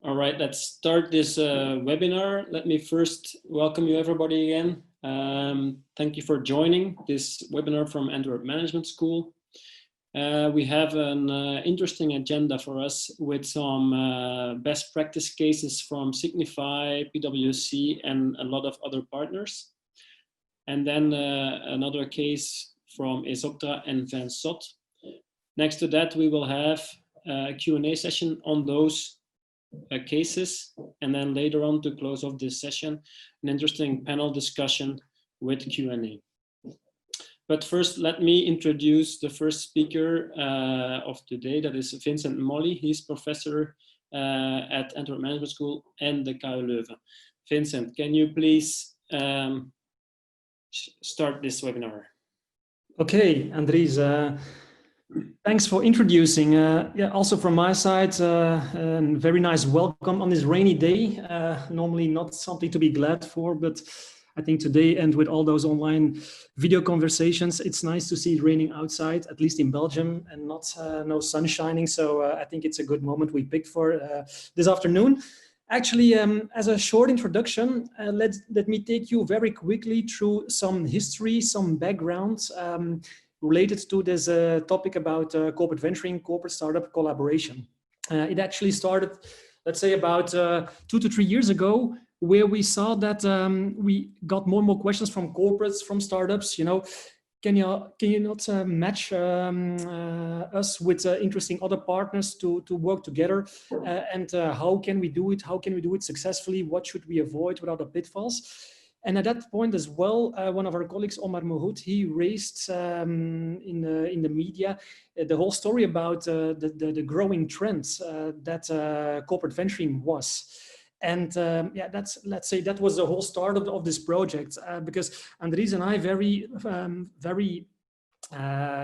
All right, let's start this webinar. Let me first welcome you everybody again. Thank you for joining this webinar from Antwerp Management School. We have an interesting agenda for us with some best practice cases from Signify, PwC, and a lot of other partners. And then another case from Esoptra and Van Sot. Next to that, we will have a Q&A session on those cases, and then later on, to close off this session, an interesting panel discussion with Q&A. But first, let me introduce the first speaker of today. That is Vincent Molly. He's professor at Antwerp Management School and the KU Leuven. Vincent, can you please start this webinar? Okay, Andries. Thanks for introducing. Yeah, also from my side, a very nice welcome on this rainy day. Normally not something to be glad for, but I think today, and with all those online video conversations, it's nice to see it raining outside, at least in Belgium, and not no sun shining. So I think it's a good moment we picked for this afternoon. Actually, as a short introduction, let me take you very quickly through some history, some background related to this topic about corporate venturing, corporate startup collaboration. It actually started, let's say, about 2 to 3 years ago, where we saw that we got more and more questions from corporates, from startups. You know, can you not match us with interesting other partners to work together? And how can we do it? How can we do it successfully? What should we avoid? What are the pitfalls? And at that point as well, one of our colleagues, Omar Mohoud, he raised in the media the whole story about the growing trends that corporate venturing was. And yeah, let's say that was the whole start of this project, because Andries and I very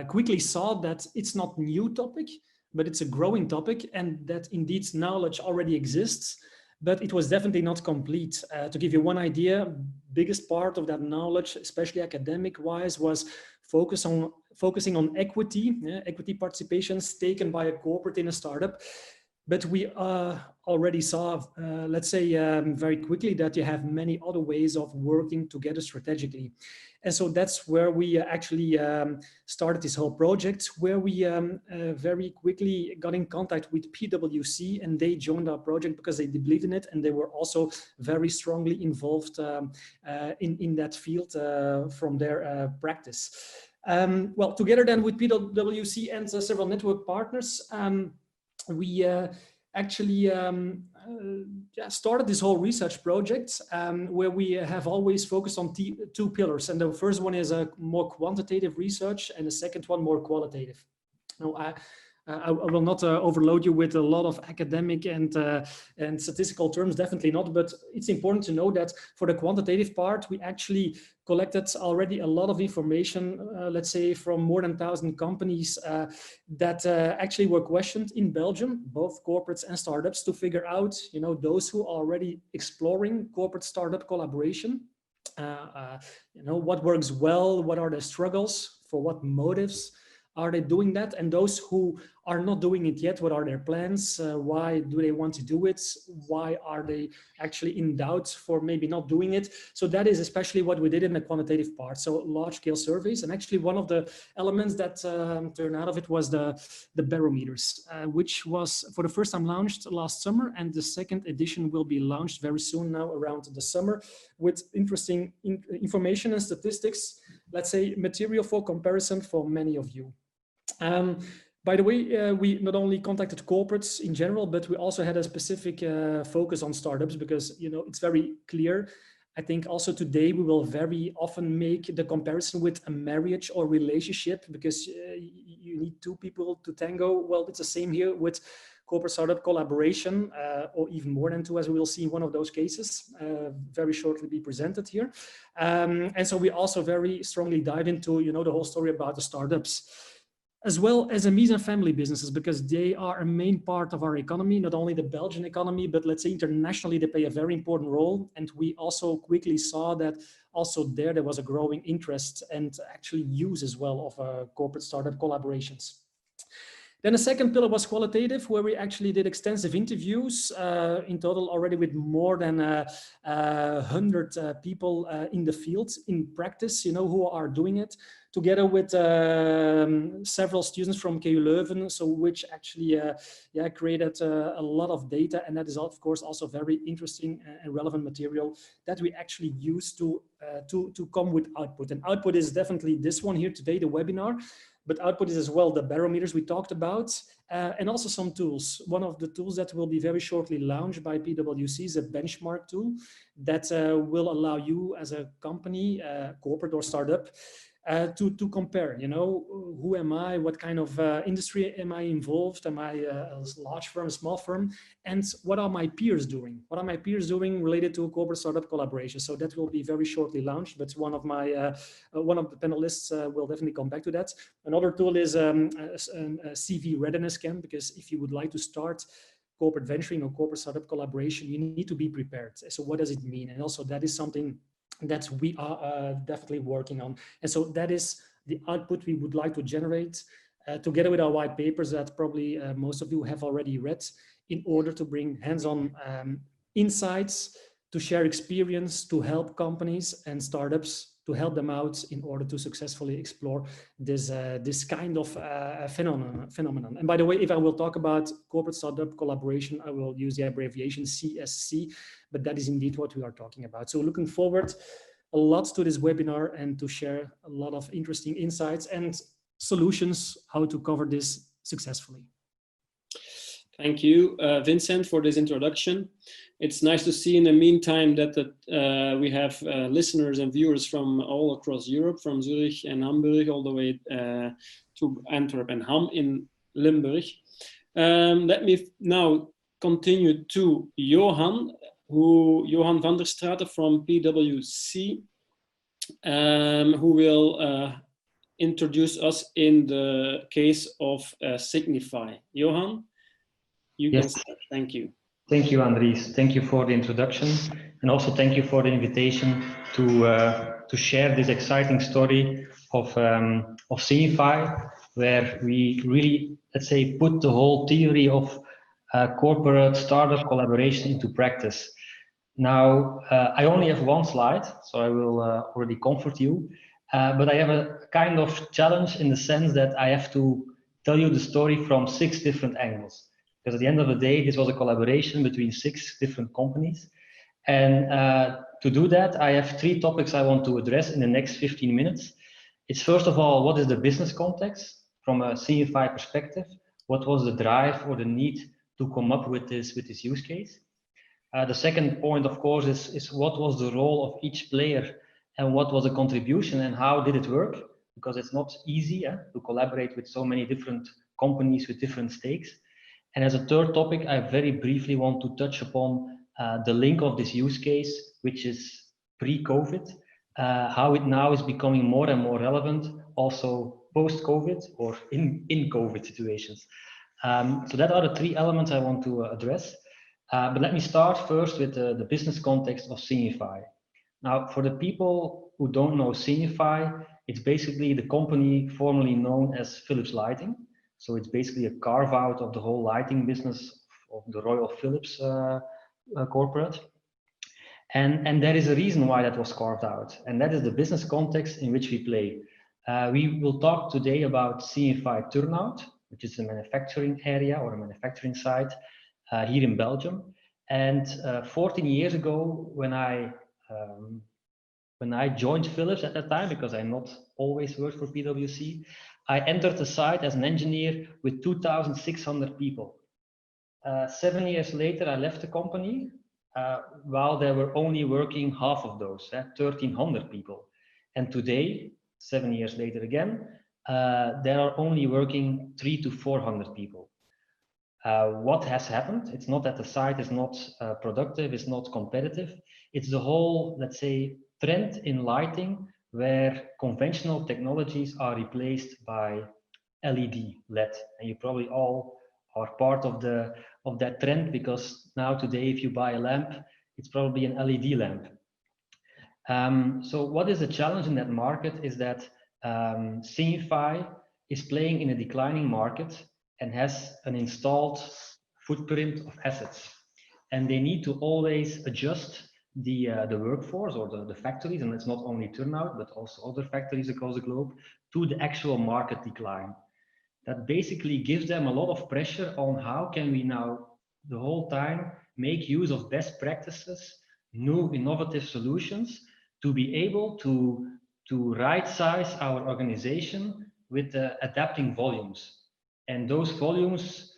quickly saw that it's not a new topic, but it's a growing topic, and that indeed knowledge already exists. But it was definitely not complete. To give you one idea, biggest part of that knowledge, especially academic-wise, was focusing on equity, equity participations taken by a corporate in a startup. But we already saw, let's say, very quickly that you have many other ways of working together strategically. And so that's where we actually started this whole project, where we very quickly got in contact with PwC, and they joined our project because they believed in it, and they were also very strongly involved in that field from their practice. Well, together then with PwC and several network partners, we actually started this whole research project where we have always focused on two pillars. And the first one is a more quantitative research, and the second one more qualitative. Now, I will not overload you with a lot of academic and statistical terms, definitely not, but it's important to know that for the quantitative part, we actually collected already a lot of information, let's say from more than 1,000 companies that actually were questioned in Belgium, both corporates and startups, to figure out, you know, those who are already exploring corporate startup collaboration, you know, what works well, what are the struggles, for what motives are they doing that, and those who are not doing it yet, what are their plans? Why do they want to do it? Why are they actually in doubt for maybe not doing it? So that is especially what we did in the quantitative part. So large-scale surveys, and actually one of the elements that turned out of it was the barometers, which was for the first time launched last summer, and the second edition will be launched very soon now around the summer, with interesting information and statistics, let's say material for comparison for many of you. By the way, we not only contacted corporates in general, but we also had a specific focus on startups, because, you know, it's very clear. I think also today we will very often make the comparison with a marriage or relationship, because you need two people to tango. Well, it's the same here with corporate startup collaboration, or even more than two, as we will see in one of those cases very shortly be presented here. And so we also very strongly dive into, you know, the whole story about the startups, as well as the MEES and family businesses, because they are a main part of our economy, not only the Belgian economy, but let's say internationally, they play a very important role. And we also quickly saw that also there was a growing interest and actually use as well of corporate startup collaborations. Then the second pillar was qualitative, where we actually did extensive interviews, in total already with more than 100 people in the field, in practice, who are doing it, together with several students from KU Leuven, so which actually created a lot of data, and that is of course also very interesting and relevant material that we actually use to come with output. And output is definitely this one here today, the webinar. But output is as well the barometers we talked about, and also some tools. One of the tools that will be very shortly launched by PwC is a benchmark tool that will allow you as a company, corporate or startup, to compare, who am I, what kind of industry am I involved, am I a large firm, a small firm, and what are my peers doing? What are my peers doing related to a corporate startup collaboration? So that will be very shortly launched, but one of the panelists will definitely come back to that. Another tool is a CV readiness scan, because if you would like to start corporate venturing or corporate startup collaboration, you need to be prepared. So what does it mean? And also that is something that we are definitely working on. And so that is the output we would like to generate together with our white papers that probably most of you have already read, in order to bring hands-on insights, to share experience, to help companies and startups, to help them out in order to successfully explore this kind of phenomenon. And by the way, if I will talk about corporate startup collaboration, I will use the abbreviation CSC, but that is indeed what we are talking about. So looking forward a lot to this webinar and to share a lot of interesting insights and solutions how to cover this successfully. Thank you, Vincent, for this introduction. It's nice to see in the meantime that we have listeners and viewers from all across Europe, from Zurich and Hamburg, all the way to Antwerp and Ham in Limburg. Let me now continue to Johan van der Straten from PwC, who will introduce us in the case of Signify. Johan, you can start. Thank you. Thank you, Andries. Thank you for the introduction, and also thank you for the invitation to share this exciting story of Signify, where we really, let's say, put the whole theory of corporate startup collaboration into practice. Now, I only have one slide, so I will already comfort you, but I have a kind of challenge in the sense that I have to tell you the story from 6 different angles. Because at the end of the day, this was a collaboration between 6 different companies. And to do that, I have 3 topics I want to address in the next 15 minutes. It's first of all, what is the business context from a Signify perspective? What was the drive or the need to come up with this use case? The second point, of course, is what was the role of each player and what was the contribution and how did it work? Because it's not easy to collaborate with so many different companies with different stakes. And as a third topic, I very briefly want to touch upon the link of this use case, which is pre-COVID, how it now is becoming more and more relevant, also post-COVID or in COVID situations. So that are the 3 elements I want to address. But let me start first with the business context of Signify. Now, for the people who don't know Signify, it's basically the company formerly known as Philips Lighting. So it's basically a carve out of the whole lighting business of the Royal Philips corporate. And there is a reason why that was carved out. And that is the business context in which we play. We will talk today about Signify Turnhout, which is a manufacturing area or a manufacturing site here in Belgium. And 14 years ago, when I joined Philips at that time, because I not always worked for PwC, I entered the site as an engineer with 2,600 people. 7 years later, I left the company while they were only working half of those, 1,300 people. And today, 7 years later again, they are only working 300 to 400 people. What has happened? It's not that the site is not productive, it's not competitive. It's the whole, let's say, trend in lighting where conventional technologies are replaced by LED. And you probably all are part of that trend, because now today, if you buy a lamp, it's probably an LED lamp. So what is the challenge in that market is that Signify is playing in a declining market, and has an installed footprint of assets. And they need to always adjust the workforce or the factories, and it's not only Turnhout, but also other factories across the globe, to the actual market decline. That basically gives them a lot of pressure on how can we now, the whole time, make use of best practices, new innovative solutions, to be able to right size our organization with adapting volumes. And those volumes,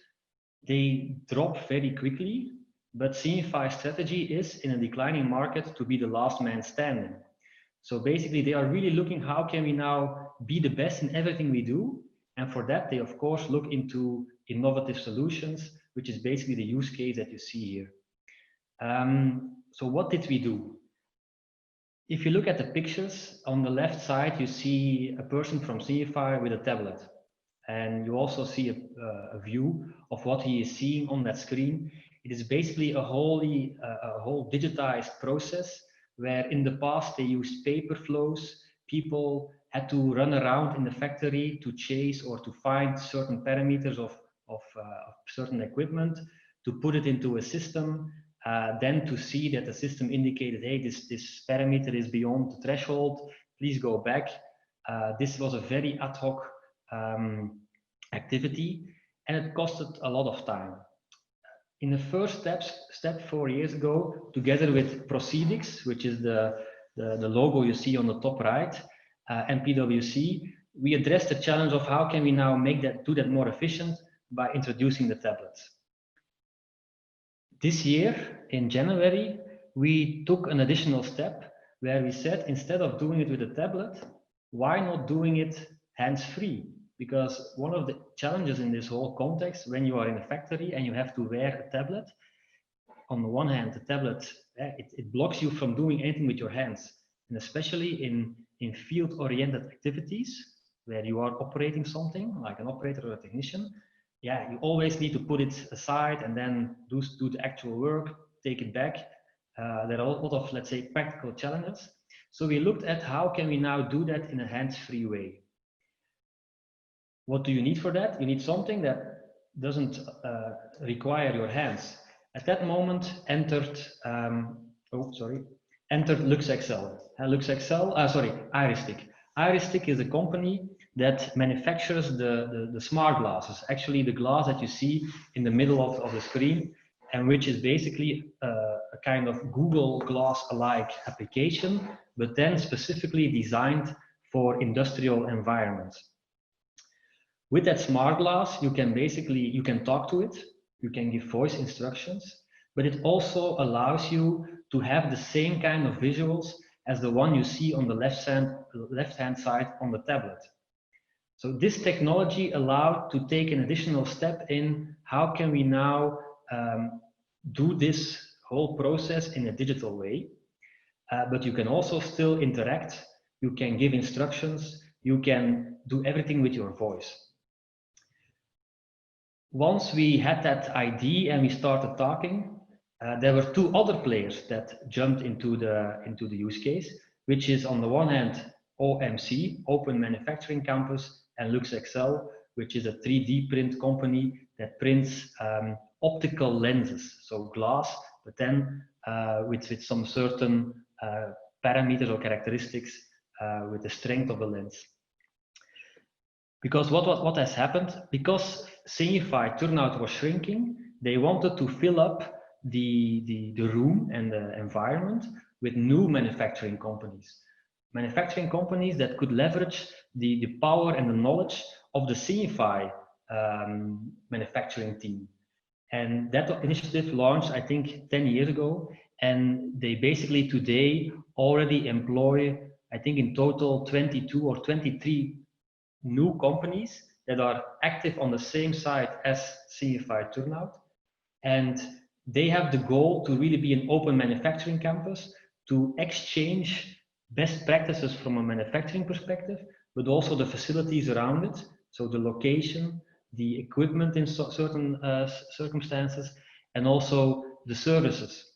they drop very quickly, but Signify's strategy is, in a declining market, to be the last man standing. So basically, they are really looking how can we now be the best in everything we do. And for that, they of course look into innovative solutions, which is basically the use case that you see here. So what did we do? If you look at the pictures, on the left side, you see a person from Signify with a tablet. And you also see a view of what he is seeing on that screen. It is basically a whole digitized process where in the past they used paper flows. People had to run around in the factory to chase or to find certain parameters of certain equipment, to put it into a system, then to see that the system indicated, hey, this parameter is beyond the threshold, please go back. This was a very ad hoc activity, and it costed a lot of time. In the first step 4 years ago, together with Proceedix, which is the logo you see on the top right, and PwC, we addressed the challenge of how can we now do that more efficient by introducing the tablets. This year, in January, we took an additional step where we said, instead of doing it with a tablet, why not doing it hands-free? Because one of the challenges in this whole context, when you are in a factory and you have to wear a tablet, on the one hand, the tablet, it blocks you from doing anything with your hands. And especially in field-oriented activities, where you are operating something, like an operator or a technician, yeah, you always need to put it aside and then do the actual work, take it back. There are a lot of, let's say, practical challenges. So we looked at how can we now do that in a hands-free way. What do you need for that? You need something that doesn't require your hands. At that moment, entered LuxExcel. Iristic. Iristic is a company that manufactures the smart glasses, actually the glass that you see in the middle of the screen, and which is basically a kind of Google Glass-alike application, but then specifically designed for industrial environments. With that smart glass, you can talk to it, you can give voice instructions, but it also allows you to have the same kind of visuals as the one you see on the left-hand side on the tablet. So this technology allowed to take an additional step in how can we now do this whole process in a digital way, but you can also still interact, you can give instructions, you can do everything with your voice. Once we had that idea and we started talking, there were two other players that jumped into the use case, which is on the one hand OMC, Open Manufacturing Campus, and LuxExcel, which is a 3D print company that prints optical lenses, so glass, but then with some certain parameters or characteristics with the strength of the lens. Because what has happened, because Signify Turnhout was shrinking, they wanted to fill up the room and the environment with new manufacturing companies. Manufacturing companies that could leverage the power and the knowledge of the Signify manufacturing team. And that initiative launched, I think, 10 years ago. And they basically today already employ, I think in total, 22 or 23 new companies that are active on the same site as Signify Turnhout. And they have the goal to really be an open manufacturing campus to exchange best practices from a manufacturing perspective, but also the facilities around it. So the location, the equipment in certain circumstances, and also the services.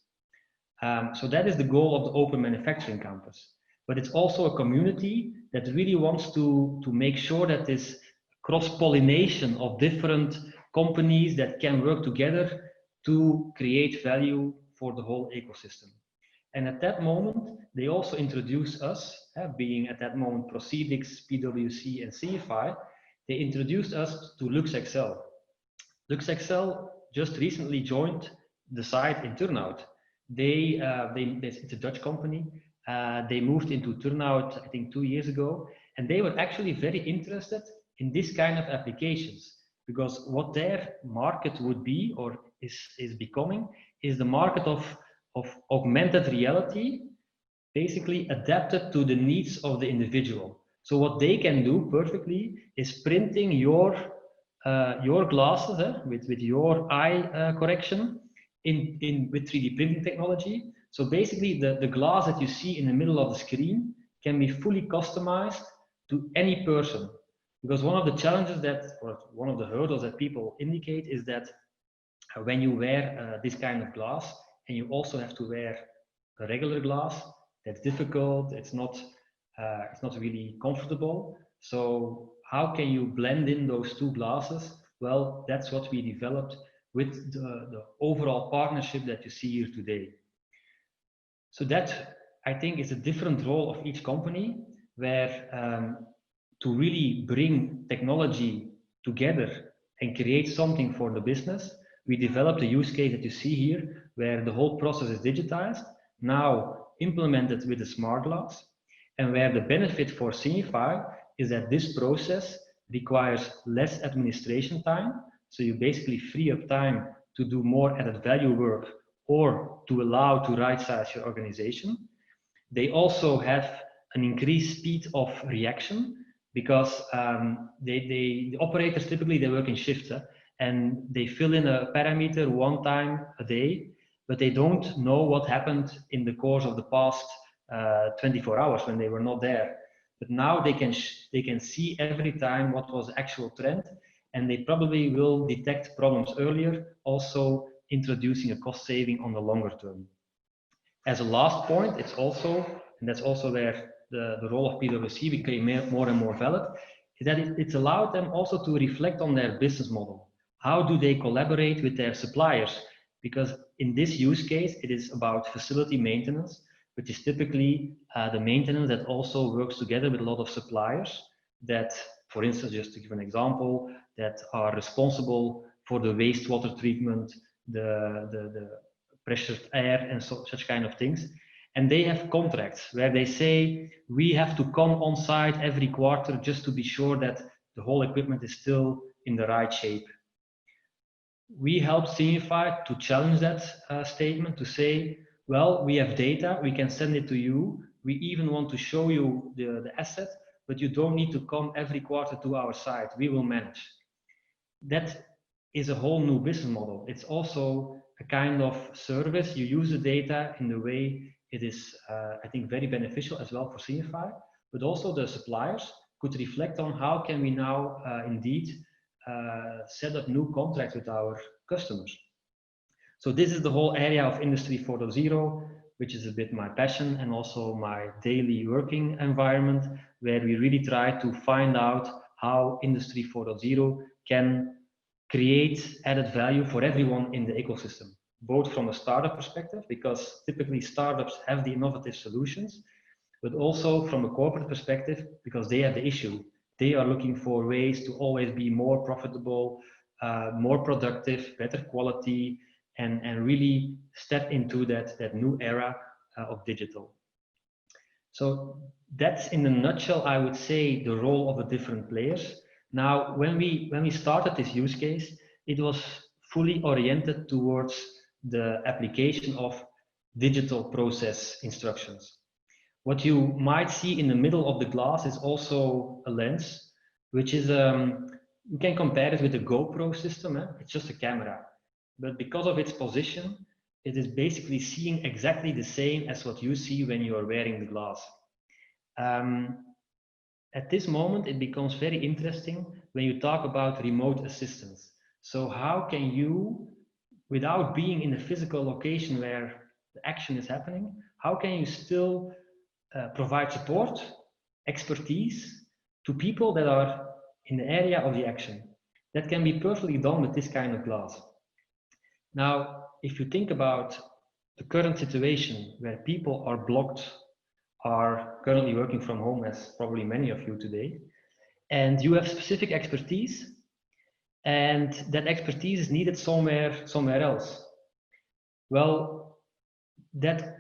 So that is the goal of the open manufacturing campus. But it's also a community that really wants to make sure that this cross-pollination of different companies that can work together to create value for the whole ecosystem. And at that moment, they also introduced us, being at that moment Proceedix, PwC, and Signify, they introduced us to LuxExcel. LuxExcel just recently joined the site in Turnhout. It's a Dutch company. They moved into Turnhout, I think 2 years ago, and they were actually very interested in this kind of applications, because what their market would be, or is becoming, is the market of augmented reality, basically adapted to the needs of the individual. So what they can do perfectly is printing your glasses with your eye correction with 3D printing technology. So basically the glass that you see in the middle of the screen can be fully customized to any person. Because one of the challenges or one of the hurdles that people indicate is that when you wear this kind of glass and you also have to wear a regular glass, that's difficult, it's not really comfortable. So how can you blend in those two glasses? Well, that's what we developed with the overall partnership that you see here today. So that, I think, is a different role of each company, where to really bring technology together and create something for the business, we developed a use case that you see here, where the whole process is digitized, now implemented with a smart glass, and where the benefit for Signify is that this process requires less administration time. So you basically free up time to do more added value work or to allow to right size your organization. They also have an increased speed of reaction, because the operators typically they work in shifts, and they fill in a parameter one time a day, but they don't know what happened in the course of the past 24 hours when they were not there. But now they can see every time what was the actual trend, and they probably will detect problems earlier, also introducing a cost saving on the longer term. As a last point, it's also, and that's also where the role of PwC became more and more valid, is that it's allowed them also to reflect on their business model. How do they collaborate with their suppliers? Because in this use case, it is about facility maintenance, which is typically the maintenance that also works together with a lot of suppliers that, for instance, just to give an example, that are responsible for the wastewater treatment, the pressured air and such kind of things. And they have contracts where they say, we have to come on site every quarter just to be sure that the whole equipment is still in the right shape. We help Signify to challenge that statement, to say, well, we have data, we can send it to you. We even want to show you the asset, but you don't need to come every quarter to our site. We will manage. That is a whole new business model. It's also a kind of service. You use the data in the way it is, I think, very beneficial as well for Signify, but also the suppliers could reflect on how can we now indeed set up new contracts with our customers. So this is the whole area of Industry 4.0, which is a bit my passion and also my daily working environment, where we really try to find out how Industry 4.0 can create added value for everyone in the ecosystem, both from a startup perspective, because typically startups have the innovative solutions, but also from a corporate perspective, because they have the issue. They are looking for ways to always be more profitable, more productive, better quality, and really step into that new era of digital. So that's in a nutshell, I would say, the role of the different players. Now, when we started this use case, it was fully oriented towards the application of digital process instructions. What you might see in the middle of the glass is also a lens, which is, you can compare it with a GoPro system. It's just a camera. But because of its position, it is basically seeing exactly the same as what you see when you are wearing the glass. At this moment, it becomes very interesting when you talk about remote assistance. So how can you, without being in a physical location where the action is happening, how can you still provide support, expertise to people that are in the area of the action? That can be perfectly done with this kind of glass. Now, if you think about the current situation where people are blocked, are currently working from home, as probably many of you today, and you have specific expertise, and that expertise is needed somewhere else. Well, that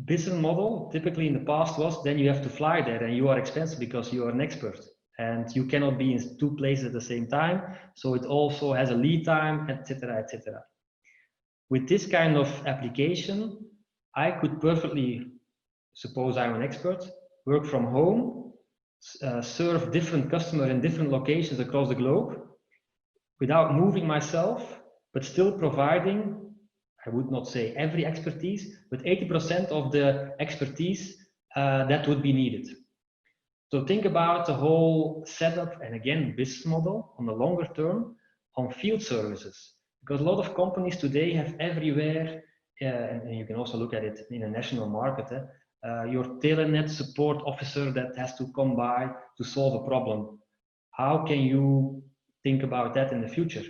business model typically in the past was then you have to fly there and you are expensive because you are an expert and you cannot be in two places at the same time. So it also has a lead time, etc., etc. With this kind of application, I could perfectly, suppose I'm an expert, work from home, serve different customers in different locations across the globe without moving myself, but still providing, I would not say every expertise, but 80% of the expertise that would be needed. So think about the whole setup and again, business model on the longer term on field services. Because a lot of companies today have everywhere, and you can also look at it in a national market, your telenet support officer that has to come by to solve a problem. How can you think about that in the future?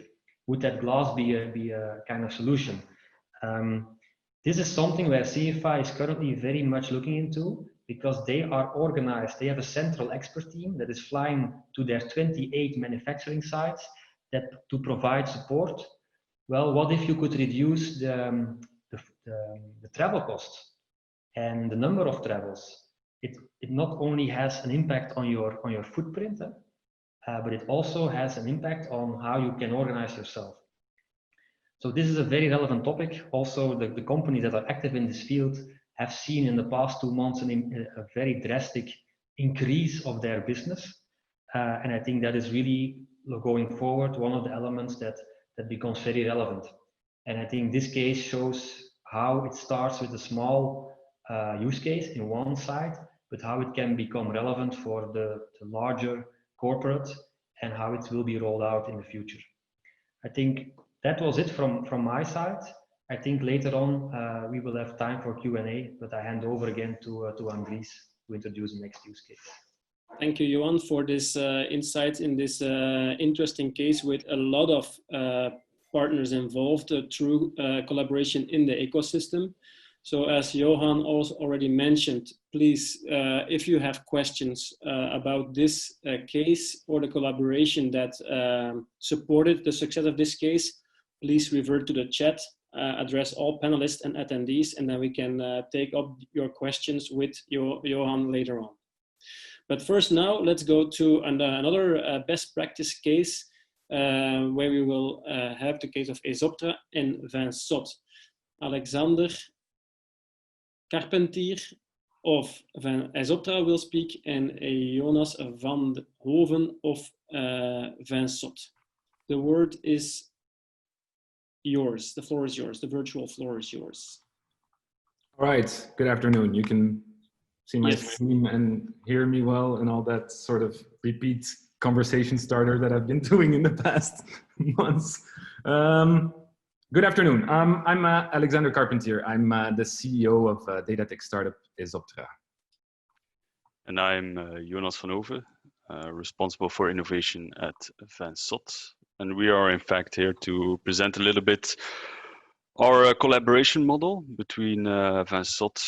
Would that glass be a kind of solution? This is something where Signify is currently very much looking into because they are organized. They have a central expert team that is flying to their 28 manufacturing sites to provide support. Well, what if you could reduce the travel costs and the number of travels? It not only has an impact on your footprint, but it also has an impact on how you can organize yourself. So this is a very relevant topic. Also, the companies that are active in this field have seen in the past 2 months a very drastic increase of their business. And I think that is really, going forward, one of the elements that becomes very relevant. And I think this case shows how it starts with a small use case in one side, but how it can become relevant for the larger corporate and how it will be rolled out in the future. I think that was it from my side. I think later on we will have time for Q&A, but I hand over again to Andries to introduce the next use case. Thank you, Johan, for this insight in this interesting case with a lot of partners involved through collaboration in the ecosystem. So as Johan also already mentioned, please, if you have questions about this case or the collaboration that supported the success of this case, please revert to the chat, address all panelists and attendees, and then we can take up your questions with Johan later on. But first now, let's go to another best practice case where we will have the case of Aesoptra and Van Sot. Alexander Carpentier of Van Aesoptra will speak and Jonas van Hoven of Van Sot. The word is yours. The floor is yours. The virtual floor is yours. All right. Good afternoon. You can see my Yes. screen and hear me well and all that sort of repeat conversation starter that I've been doing in the past months. Good afternoon. I'm Alexander Carpentier. I'm the CEO of data tech startup Aesoptra. And I'm Jonas van Hoven, responsible for innovation at Van Sot. And we are in fact here to present a little bit our collaboration model between Van Sot,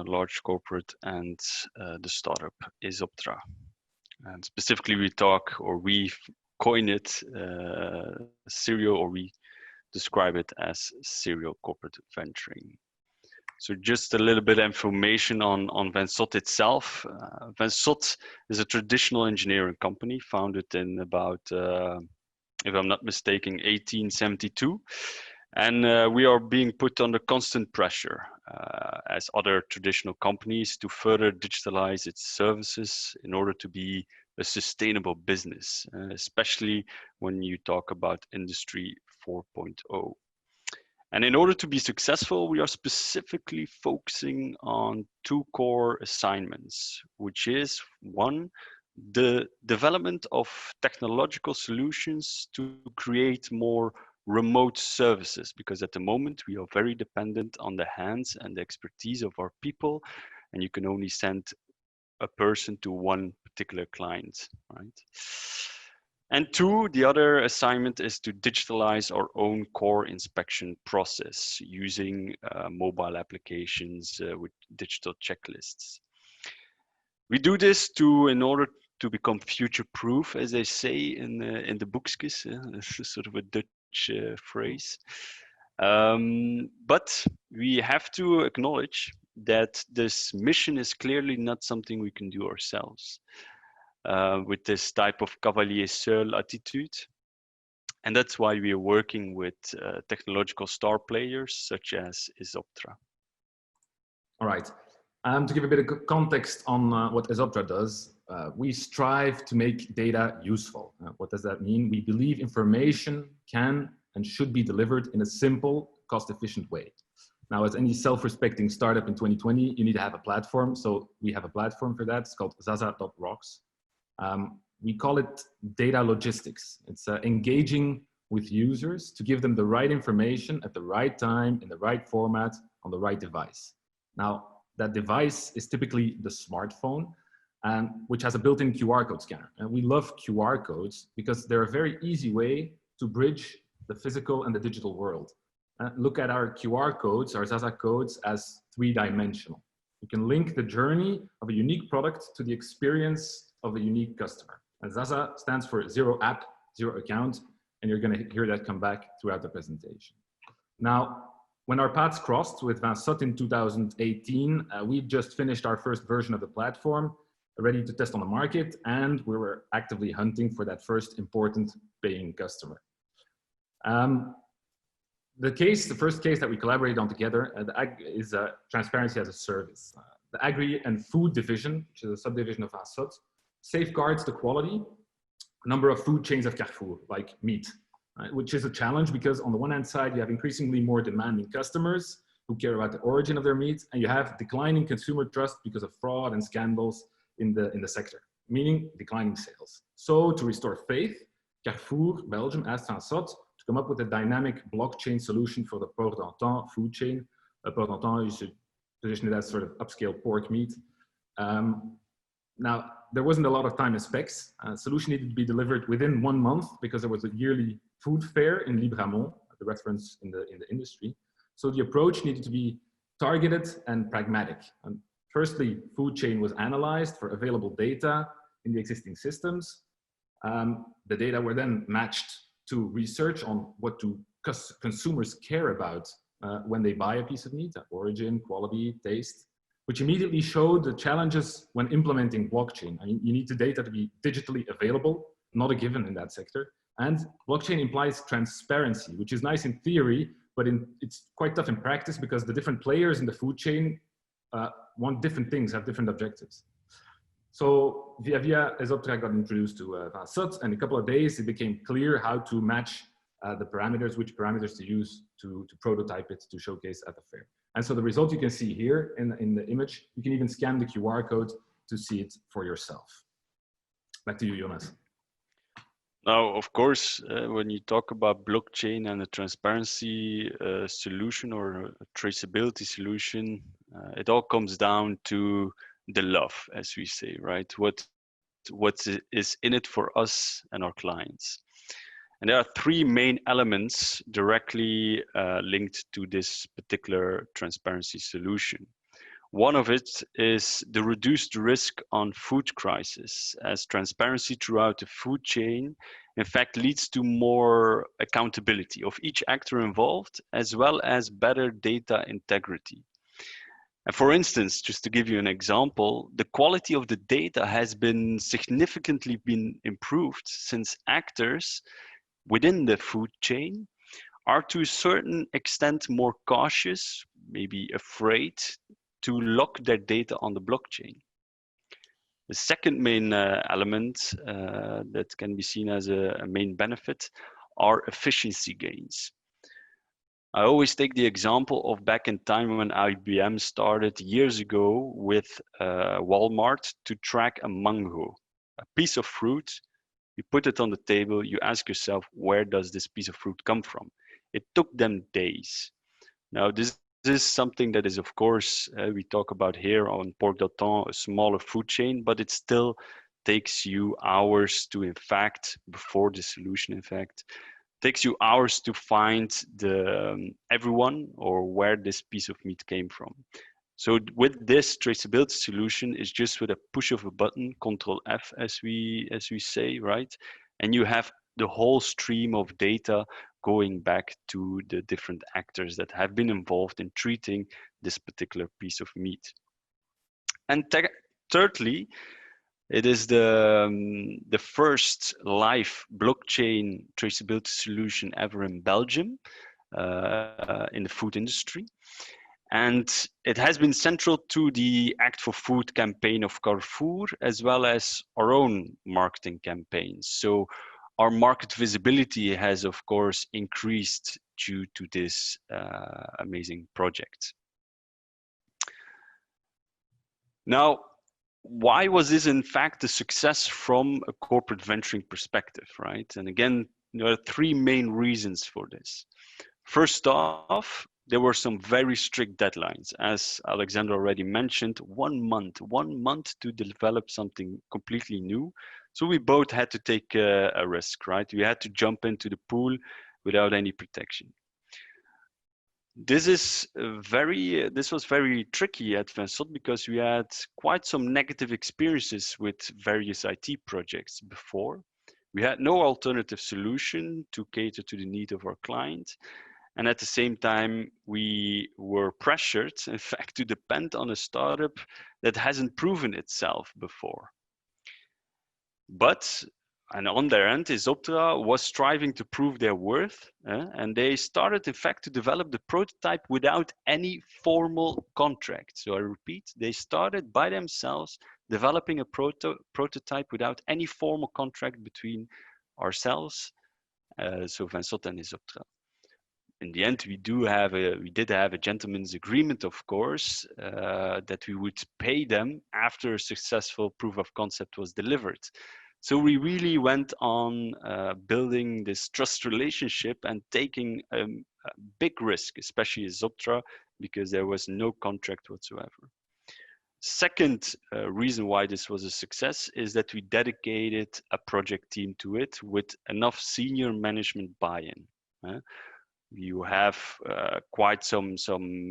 large corporate, and the startup Aesoptra. And specifically we coin it serial, or we describe it as serial corporate venturing. So just a little bit of information on Van Sot itself. Van Sot is a traditional engineering company founded in about, if I'm not mistaken, 1872. And we are being put under constant pressure as other traditional companies to further digitalize its services in order to be a sustainable business, especially when you talk about Industry 4.0. And in order to be successful, we are specifically focusing on two core assignments, which is one, the development of technological solutions to create more remote services, because at the moment we are very dependent on the hands and the expertise of our people, and you can only send a person to one particular client, right? And two, the other assignment is to digitalize our own core inspection process using mobile applications with digital checklists. We do this in order to become future-proof, as they say in the boekjes. This is sort of a Dutch phrase. But we have to acknowledge that this mission is clearly not something we can do ourselves. With this type of cavalier seul attitude. And that's why we are working with technological star players such as Isoptra. All right. To give a bit of context on what Isoptra does, we strive to make data useful. What does that mean? We believe information can and should be delivered in a simple, cost-efficient way. Now, as any self-respecting startup in 2020, you need to have a platform. So we have a platform for that. It's called Zaza.rocks. We call it data logistics. It's engaging with users to give them the right information at the right time, in the right format, on the right device. Now, that device is typically the smartphone, which has a built-in QR code scanner. And we love QR codes because they're a very easy way to bridge the physical and the digital world. Look at our QR codes, our Zaza codes, as three-dimensional. You can link the journey of a unique product to the experience of a unique customer. And Zaza stands for zero app, zero account, and you're going to hear that come back throughout the presentation. Now, when our paths crossed with Van Sot in 2018, we've just finished our first version of the platform, ready to test on the market, and we were actively hunting for that first important paying customer. The first case that we collaborated on together is transparency as a service. The Agri and Food Division, which is a subdivision of Van Sot, safeguards the quality number of food chains of Carrefour, like meat, right? Which is a challenge because on the one hand side, you have increasingly more demanding customers who care about the origin of their meat, and you have declining consumer trust because of fraud and scandals in the sector, meaning declining sales. So to restore faith, Carrefour, Belgium, asked Van Sot to come up with a dynamic blockchain solution for the Port d'Antin food chain. Port d'Antin, you should position it as sort of upscale pork meat. Now, there wasn't a lot of time and specs. Solution needed to be delivered within 1 month because there was a yearly food fair in Libramont, the reference in the industry. So the approach needed to be targeted and pragmatic. And firstly, food chain was analyzed for available data in the existing systems. The data were then matched to research on what do consumers care about when they buy a piece of meat, origin, quality, taste, which immediately showed the challenges when implementing blockchain. I mean, you need the data to be digitally available, not a given in that sector. And blockchain implies transparency, which is nice in theory, but it's quite tough in practice because the different players in the food chain want different things, have different objectives. So via Isoptra got introduced to Van Sot, and in a couple of days, it became clear how to match the parameters, which parameters to use to prototype it, to showcase at the fair. And so the result you can see here in the image, you can even scan the QR code to see it for yourself. Back to you, Jonas. Now, of course, when you talk about blockchain and a transparency solution or a traceability solution, it all comes down to the love, as we say, right? What is in it for us and our clients. And there are three main elements directly linked to this particular transparency solution. One of it is the reduced risk on food crisis, as transparency throughout the food chain, in fact, leads to more accountability of each actor involved, as well as better data integrity. And for instance, just to give you an example, the quality of the data has been significantly improved since actors within the food chain are to a certain extent more cautious, maybe afraid to lock their data on the blockchain. The second main element that can be seen as a main benefit are efficiency gains. I always take the example of back in time when IBM started years ago with Walmart to track a mango, a piece of fruit. You put it on the table, you ask yourself, where does this piece of fruit come from? It took them days. Now, this is something that is, of course, we talk about here on Port d'Antin, a smaller food chain, but it's still takes you hours to, in fact, before the solution, in fact, takes you hours to find the everyone or where this piece of meat came from. So with this traceability solution, it's just with a push of a button, Control F, as we say, right? And you have the whole stream of data going back to the different actors that have been involved in treating this particular piece of meat. And thirdly, it is the first live blockchain traceability solution ever in Belgium in the food industry. And it has been central to the Act for Food campaign of Carrefour, as well as our own marketing campaigns. So our market visibility has, of course, increased due to this amazing project. Now, why was this in fact a success from a corporate venturing perspective, right? And again, there are three main reasons for this. First off, there were some very strict deadlines. As Alexander already mentioned, 1 month to develop something completely new. So we both had to take a risk, right? We had to jump into the pool without any protection. This was very tricky at Van Sot because we had quite some negative experiences with various IT projects before. We had no alternative solution to cater to the need of our client. And at the same time, we were pressured, in fact, to depend on a startup that hasn't proven itself before. But, and on their end, Isoptra was striving to prove their worth, and they started, in fact, to develop the prototype without any formal contract. So I repeat, they started by themselves developing a prototype without any formal contract between ourselves, so Van Sot and Isoptra. In the end, we did have a gentleman's agreement, of course, that we would pay them after a successful proof of concept was delivered. So we really went on building this trust relationship and taking a big risk, especially Isoptra, because there was no contract whatsoever. Second reason why this was a success is that we dedicated a project team to it with enough senior management buy-in. You have quite some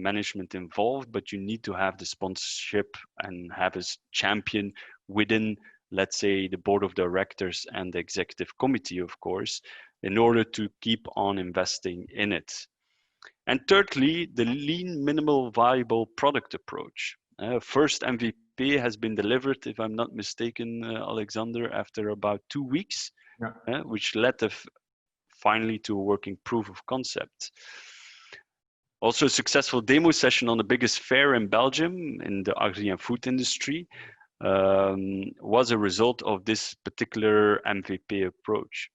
management involved, but you need to have the sponsorship and have a champion within, let's say, the board of directors and the executive committee, of course, in order to keep on investing in it. And thirdly, the lean minimal viable product approach. First MVP has been delivered, if I'm not mistaken, Alexander, after about 2 weeks, which led finally to a working proof of concept. Also a successful demo session on the biggest fair in Belgium in the agri and food industry was a result of this particular MVP approach.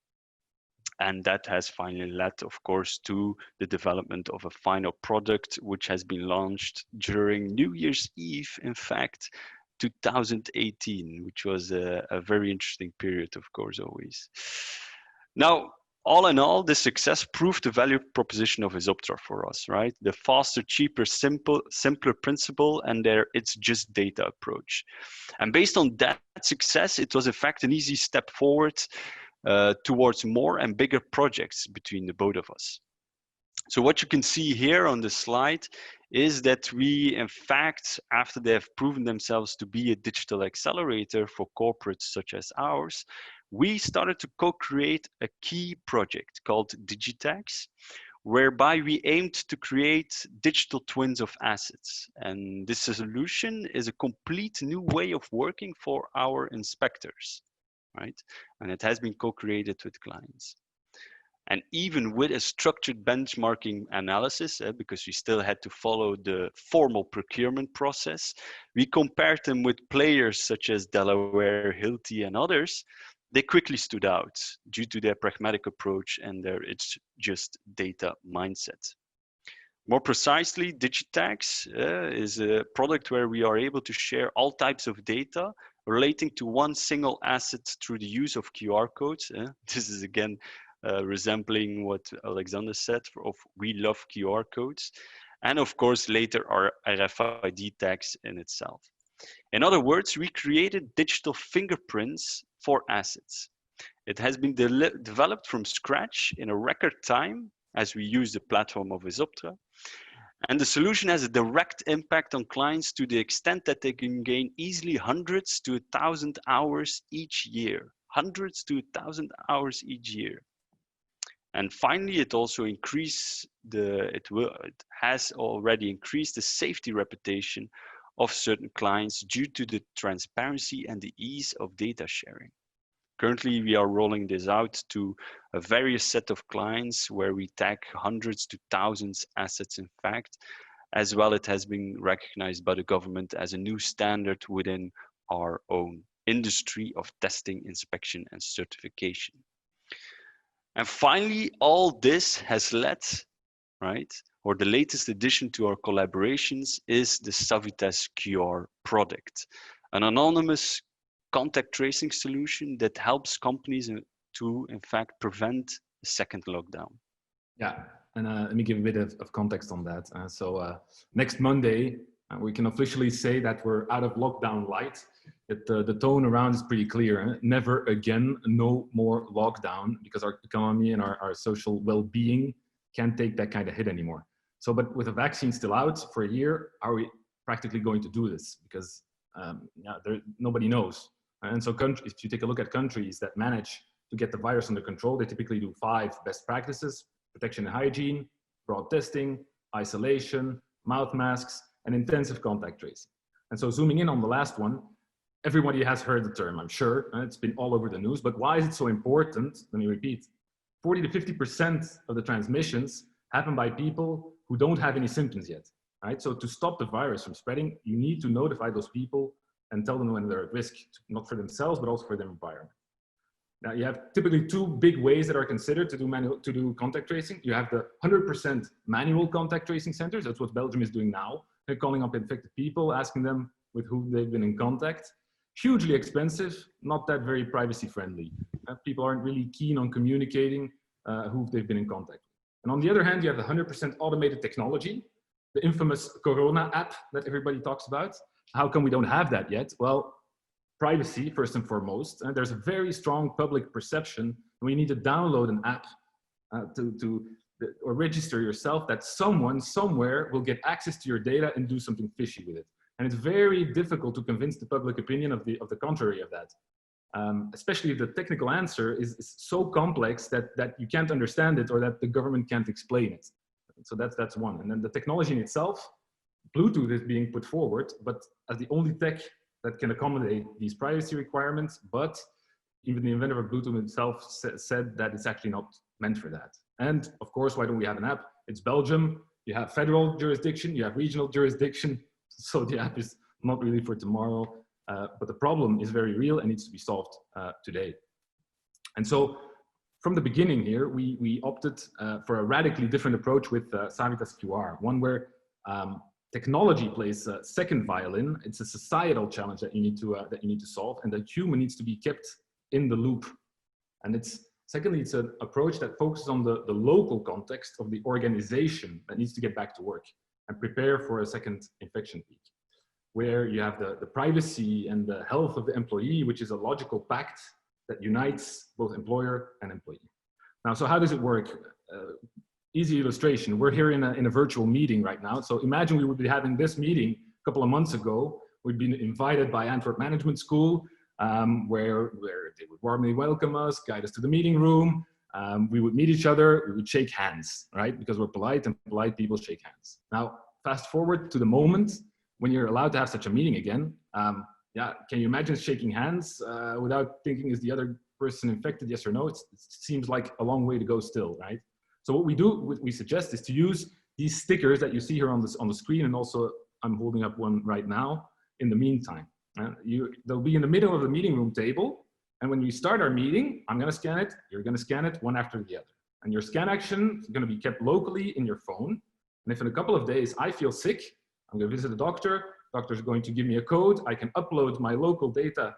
And that has finally led, of course, to the development of a final product, which has been launched during New Year's Eve, in fact, 2018, which was a very interesting period, of course, always. Now, all in all, this success proved the value proposition of Isoptra for us, right? The faster, cheaper, simpler principle, and it's just data approach. And based on that success, it was in fact an easy step forward towards more and bigger projects between the both of us. So what you can see here on the slide is that we, in fact, after they have proven themselves to be a digital accelerator for corporates such as ours, we started to co-create a key project called Digitax, whereby we aimed to create digital twins of assets. And this solution is a complete new way of working for our inspectors, right? And it has been co-created with clients. And even with a structured benchmarking analysis, because we still had to follow the formal procurement process, we compared them with players such as Delaware, Hilti, and others. They quickly stood out due to their pragmatic approach and their it's just data mindset. More precisely, Digitax is a product where we are able to share all types of data relating to one single asset through the use of QR codes. This is again resembling what Alexander said of we love QR codes. And of course, later our RFID tags in itself. In other words, we created digital fingerprints for assets. It has been developed from scratch in a record time as we use the platform of Isoptra. And the solution has a direct impact on clients to the extent that they can gain easily hundreds to 1,000 hours each year. Hundreds to 1,000 hours each year. And finally, it also it has already increased the safety reputation of certain clients due to the transparency and the ease of data sharing. Currently, we are rolling this out to a various set of clients where we tag hundreds to thousands assets, in fact. As well, it has been recognized by the government as a new standard within our own industry of testing, inspection, and certification. And finally, all this has led, right, or the latest addition to our collaborations is the Savitas QR product, an anonymous contact tracing solution that helps companies to, in fact, prevent a second lockdown. Yeah, and let me give a bit of context on that. So next Monday, we can officially say that we're out of lockdown light. The tone around is pretty clear. Never again, no more lockdown, because our economy and our social well-being can't take that kind of hit anymore. So, but with the vaccine still out for a year, are we practically going to do this? Because nobody knows. And so if you take a look at countries that manage to get the virus under control, they typically do 5 best practices: protection and hygiene, broad testing, isolation, mouth masks, and intensive contact tracing. And so zooming in on the last one, everybody has heard the term, I'm sure, and it's been all over the news, but why is it so important? Let me repeat, 40 to 50% of the transmissions happen by people who don't have any symptoms yet, right? So to stop the virus from spreading, you need to notify those people and tell them when they're at risk, not for themselves, but also for their environment. Now you have typically 2 big ways that are considered to do contact tracing. You have the 100% manual contact tracing centers. That's what Belgium is doing now. They're calling up infected people, asking them with who they've been in contact. Hugely expensive, not that very privacy friendly. People aren't really keen on communicating who they've been in contact with. And on the other hand, you have the 100% automated technology, the infamous Corona app that everybody talks about. How come we don't have that yet? Well, privacy first and foremost. And there's a very strong public perception when you need to download an app or register yourself that someone somewhere will get access to your data and do something fishy with it. And it's very difficult to convince the public opinion of the contrary of that. Especially if the technical answer is so complex that you can't understand it or that the government can't explain it. So that's one. And then the technology in itself, Bluetooth is being put forward, but as the only tech that can accommodate these privacy requirements, but even the inventor of Bluetooth himself said that it's actually not meant for that. And of course, why don't we have an app? It's Belgium, you have federal jurisdiction, you have regional jurisdiction, so the app is not really for tomorrow, but the problem is very real and needs to be solved today. And so from the beginning here, we opted for a radically different approach with Savitas QR, one where technology plays second violin. It's a societal challenge that you need to solve, and the human needs to be kept in the loop. And secondly, it's an approach that focuses on the local context of the organization that needs to get back to work and prepare for a second infection peak, where you have the privacy and the health of the employee, which is a logical pact that unites both employer and employee. Now, so how does it work? Easy illustration. We're here in a virtual meeting right now. So imagine we would be having this meeting a couple of months ago. We'd been invited by Antwerp Management School, where they would warmly welcome us, guide us to the meeting room. We would meet each other, we would shake hands, right? Because we're polite and polite people shake hands. Now, fast forward to the moment when you're allowed to have such a meeting again. Yeah, can you imagine shaking hands without thinking, is the other person infected, yes or no? It seems like a long way to go still, right? So what we suggest is to use these stickers that you see here on the screen, and also I'm holding up one right now in the meantime. They'll be in the middle of the meeting room table, and when we start our meeting, I'm gonna scan it, you're gonna scan it one after the other. And your scan action is gonna be kept locally in your phone. And if in a couple of days I feel sick, I'm gonna visit a doctor, doctor's going to give me a code, I can upload my local data,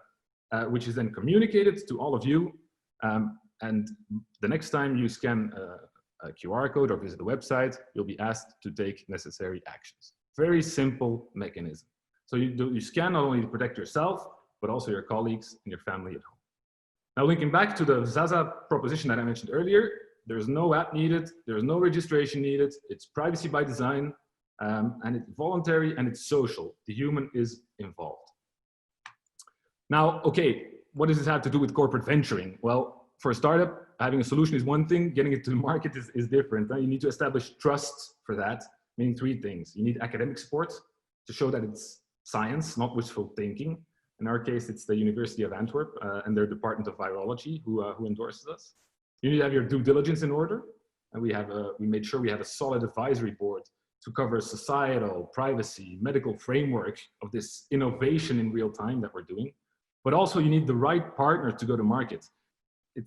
which is then communicated to all of you. And the next time you scan a QR code or visit the website, you'll be asked to take necessary actions. Very simple mechanism. So you scan not only to protect yourself, but also your colleagues and your family at home. Now, linking back to the Zaza proposition that I mentioned earlier, there's no app needed, there's no registration needed, it's privacy by design, and it's voluntary and it's social. The human is involved. Now, okay, what does this have to do with corporate venturing? Well, for a startup, having a solution is one thing, getting it to the market is different. You need to establish trust for that, meaning three things. You need academic support to show that it's science, not wishful thinking. In our case, it's the University of Antwerp and their Department of Virology who endorses us. You need to have your due diligence in order. And we made sure we have a solid advisory board to cover societal, privacy, medical framework of this innovation in real time that we're doing. But also you need the right partner to go to market.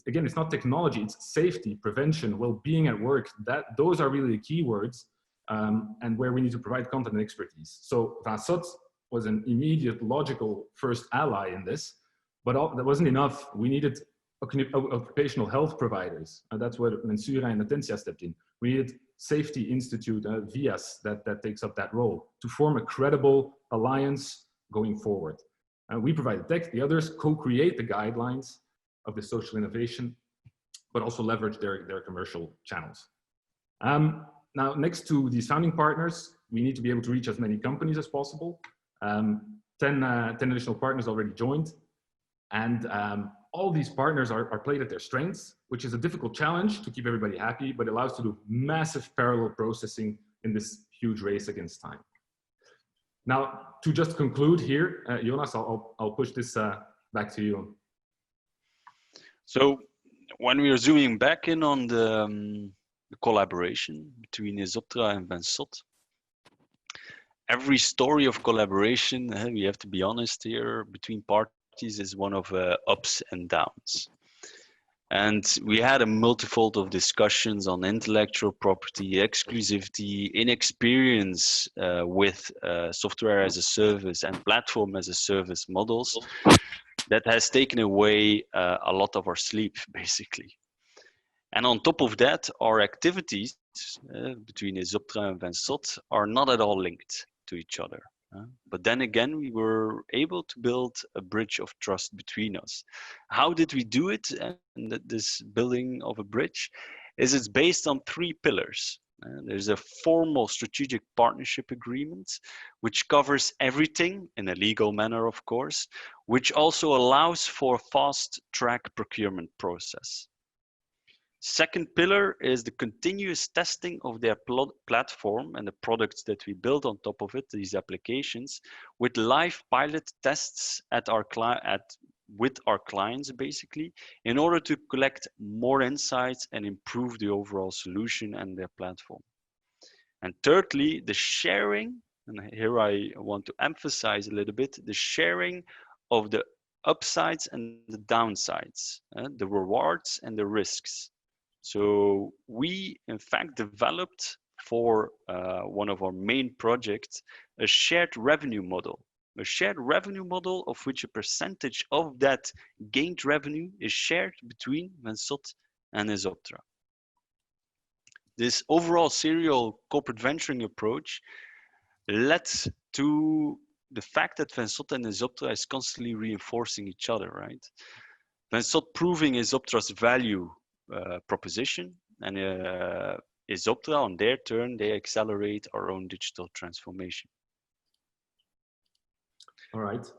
Again, it's not technology, it's safety, prevention, well-being at work. Those are really the key words and where we need to provide content and expertise. So Van Sot was an immediate, logical first ally in this, but that wasn't enough. We needed occupational health providers. And that's where Mensura and Atentia stepped in. We needed Safety Institute, VIAS, that takes up that role to form a credible alliance going forward. We provide the tech, the others co-create the guidelines of the social innovation, but also leverage their commercial channels. Now, next to these founding partners, we need to be able to reach as many companies as possible. 10 additional partners already joined. And all these partners are played at their strengths, which is a difficult challenge to keep everybody happy, but allows to do massive parallel processing in this huge race against time. Now, to just conclude here, Jonas, I'll push this back to you. So when we are zooming back in on the collaboration between Isoptra and Van Sot, every story of collaboration, we have to be honest here, between parties is one of ups and downs. And we had a multifold of discussions on intellectual property, exclusivity, inexperience with software as a service and platform as a service models that has taken away a lot of our sleep, basically. And on top of that, our activities between Isoptra and Van Sot are not at all linked to each other. But then again, we were able to build a bridge of trust between us. How did we do it? And this building of a bridge it's based on three pillars. There's a formal strategic partnership agreement, which covers everything in a legal manner, of course, which also allows for a fast-track procurement process. Second pillar is the continuous testing of their platform and the products that we build on top of it, these applications, with live pilot tests with our clients, basically, in order to collect more insights and improve the overall solution and their platform. And thirdly, the sharing, and here I want to emphasize a little bit, the sharing of the upsides and the downsides, the rewards and the risks. So we, in fact, developed for one of our main projects, a shared revenue model. A shared revenue model of which a percentage of that gained revenue is shared between Van Sot and Isoptra. This overall serial corporate venturing approach led to the fact that Van Sot and Isoptra is constantly reinforcing each other, right? Van Sot proving Isoptra's value proposition, and Isoptra on their turn, they accelerate our own digital transformation. All right,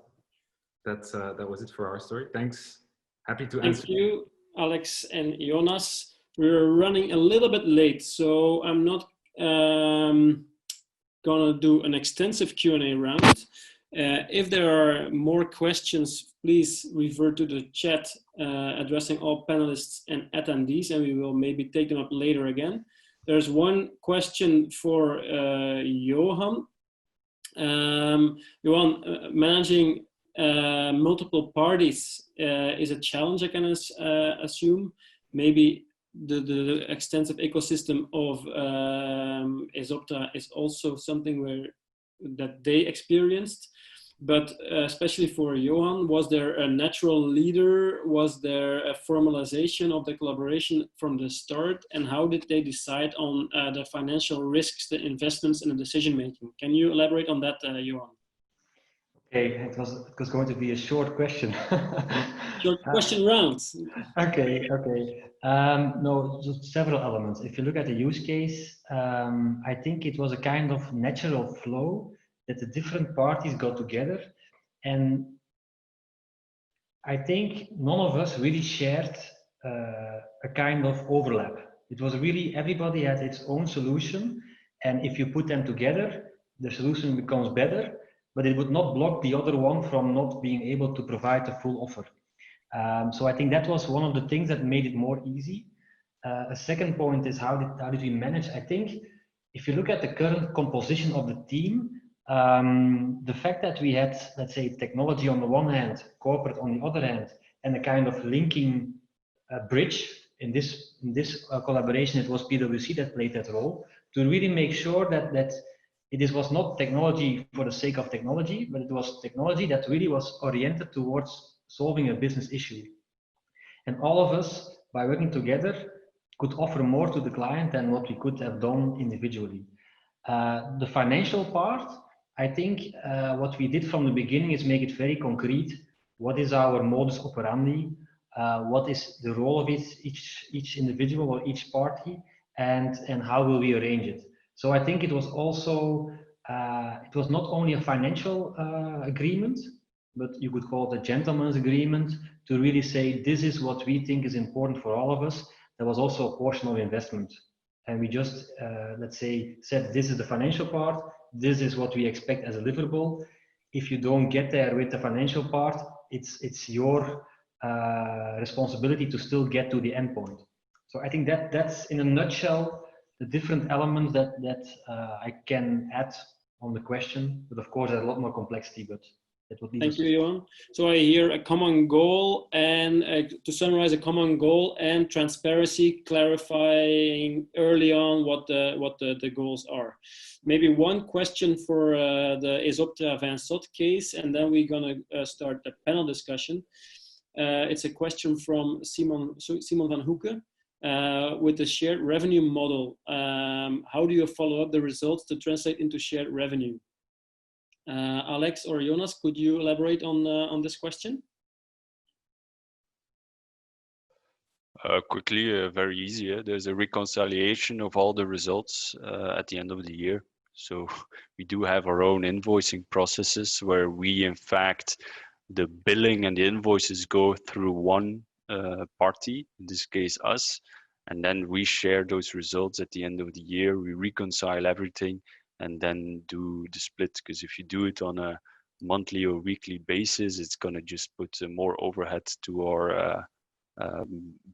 that was it for our story. Thanks. Happy to answer. Thank you, Alex and Jonas. We're running a little bit late, so I'm not gonna do an extensive Q&A round. If there are more questions, please refer to the chat addressing all panelists and attendees, and we will maybe take them up later again. There's one question for Johan. Johan, managing multiple parties is a challenge, I can assume. Maybe the extensive ecosystem of Isoptra is also something that they experienced. But especially for Johan, was there a natural leader? Was there a formalization of the collaboration from the start? And how did they decide on the financial risks, the investments, and the decision making? Can you elaborate on that, Johan? Okay, it was going to be a short question. Short question rounds. Okay. No, just several elements. If you look at the use case, I think it was a kind of natural flow that the different parties got together, and I think none of us really shared a kind of overlap. It was really everybody had its own solution, and if you put them together, the solution becomes better, but it would not block the other one from not being able to provide a full offer. So I think that was one of the things that made it more easy. A second point is how did we manage? I think if you look at the current composition of the team, the fact that we had, let's say, technology on the one hand, corporate on the other hand, and a kind of linking bridge in this collaboration, it was PwC that played that role to really make sure that it was not technology for the sake of technology, but it was technology that really was oriented towards solving a business issue. And all of us, by working together, could offer more to the client than what we could have done individually. The financial part, I think what we did from the beginning is make it very concrete. What is our modus operandi? What is the role of each individual or each party? And how will we arrange it? So I think it was also, it was not only a financial agreement, but you could call it a gentleman's agreement to really say, this is what we think is important for all of us. There was also a portion of investment. And we just, let's say, said, this is the financial part. This is what we expect as a deliverable. If you don't get there with the financial part, it's your responsibility to still get to the endpoint. So I think that's in a nutshell, the different elements that I can add on the question. But of course, there's a lot more complexity, but that would be. Thank you, Johan. So I hear a common goal, and to summarize, a common goal and transparency, clarifying early on what the goals are. Maybe one question for the Esoptra Van Sot case, and then we're gonna start the panel discussion. It's a question from Simon van Hoeken. With the shared revenue model, how do you follow up the results to translate into shared revenue? Alex or Jonas, could you elaborate on this question? Quickly, very easy. There's a reconciliation of all the results at the end of the year. So we do have our own invoicing processes where we, in fact, the billing and the invoices go through one party, in this case us, and then we share those results at the end of the year. We reconcile everything and then do the split, because if you do it on a monthly or weekly basis, it's going to just put more overhead to our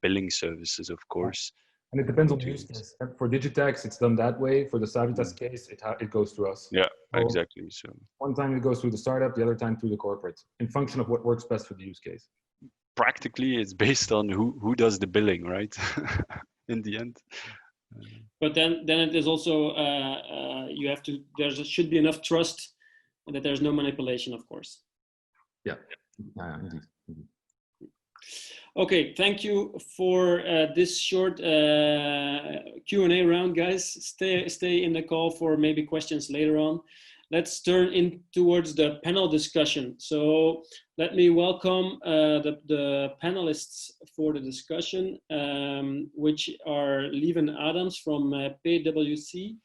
billing services, of course. And it depends on the use case. For Digitex, it's done that way. For the Savitas case, it goes through us. Yeah, so exactly. So one time it goes through the startup, the other time through the corporate, in function of what works best for the use case. Practically, it's based on who does the billing, right? In the end. But then it is also you have to. There should be enough trust that there's no manipulation, of course. Yeah, indeed. Okay, thank you for this short Q&A round, guys. Stay in the call for maybe questions later on. Let's turn in towards the panel discussion. So let me welcome the panelists for the discussion, which are Lieven Adams from PwC,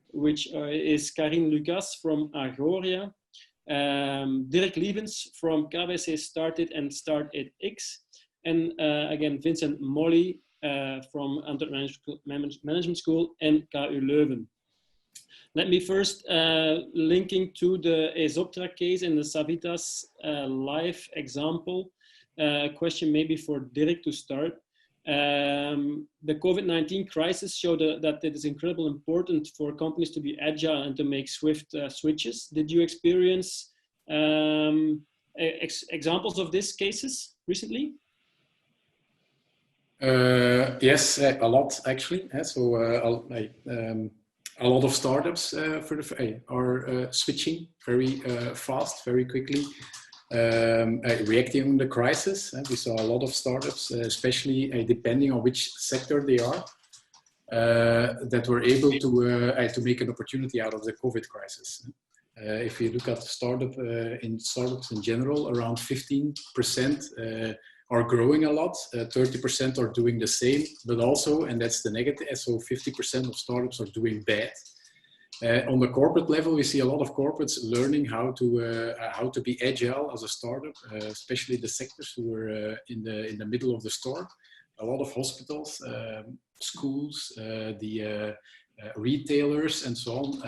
which is Karin Lucas from Agoria, Dirk Lievens from KBC Started and Started X, and again, Vincent Molly from Antwerp Management School and KU Leuven. Let me first linking to the Esoptra case and the Savitas live example. Question maybe for Dirk to start. The COVID-19 crisis showed that it is incredibly important for companies to be agile and to make swift switches. Did you experience examples of these cases recently? Yes, a lot actually. So a lot of startups are switching very fast, very quickly, reacting on the crisis. We saw a lot of startups, especially depending on which sector they are, that were able to make an opportunity out of the COVID crisis. If you look at in startups in general, around 15% are growing a lot, 30% are doing the same, but also, and that's the negative, so 50% of startups are doing bad. On the corporate level, we see a lot of corporates learning how to be agile as a startup, especially the sectors who are in the middle of the storm. A lot of hospitals, schools, the retailers, and so on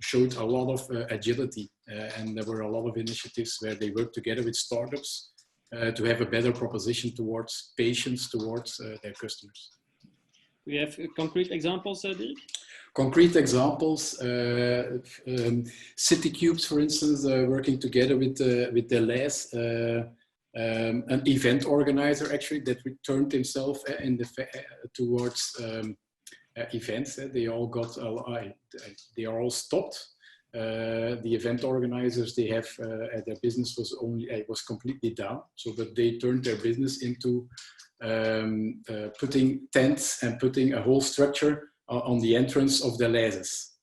showed a lot of agility, and there were a lot of initiatives where they worked together with startups to have a better proposition towards patients, towards their customers. We have concrete examples, Dirk? Concrete examples, City Cubes, for instance, working together with Deleuze, an event organizer actually that turned himself towards events. They all got, they are all stopped. The event organizers, they have their business was completely down, so that they turned their business into putting tents and putting a whole structure on the entrance of the Deleuze's.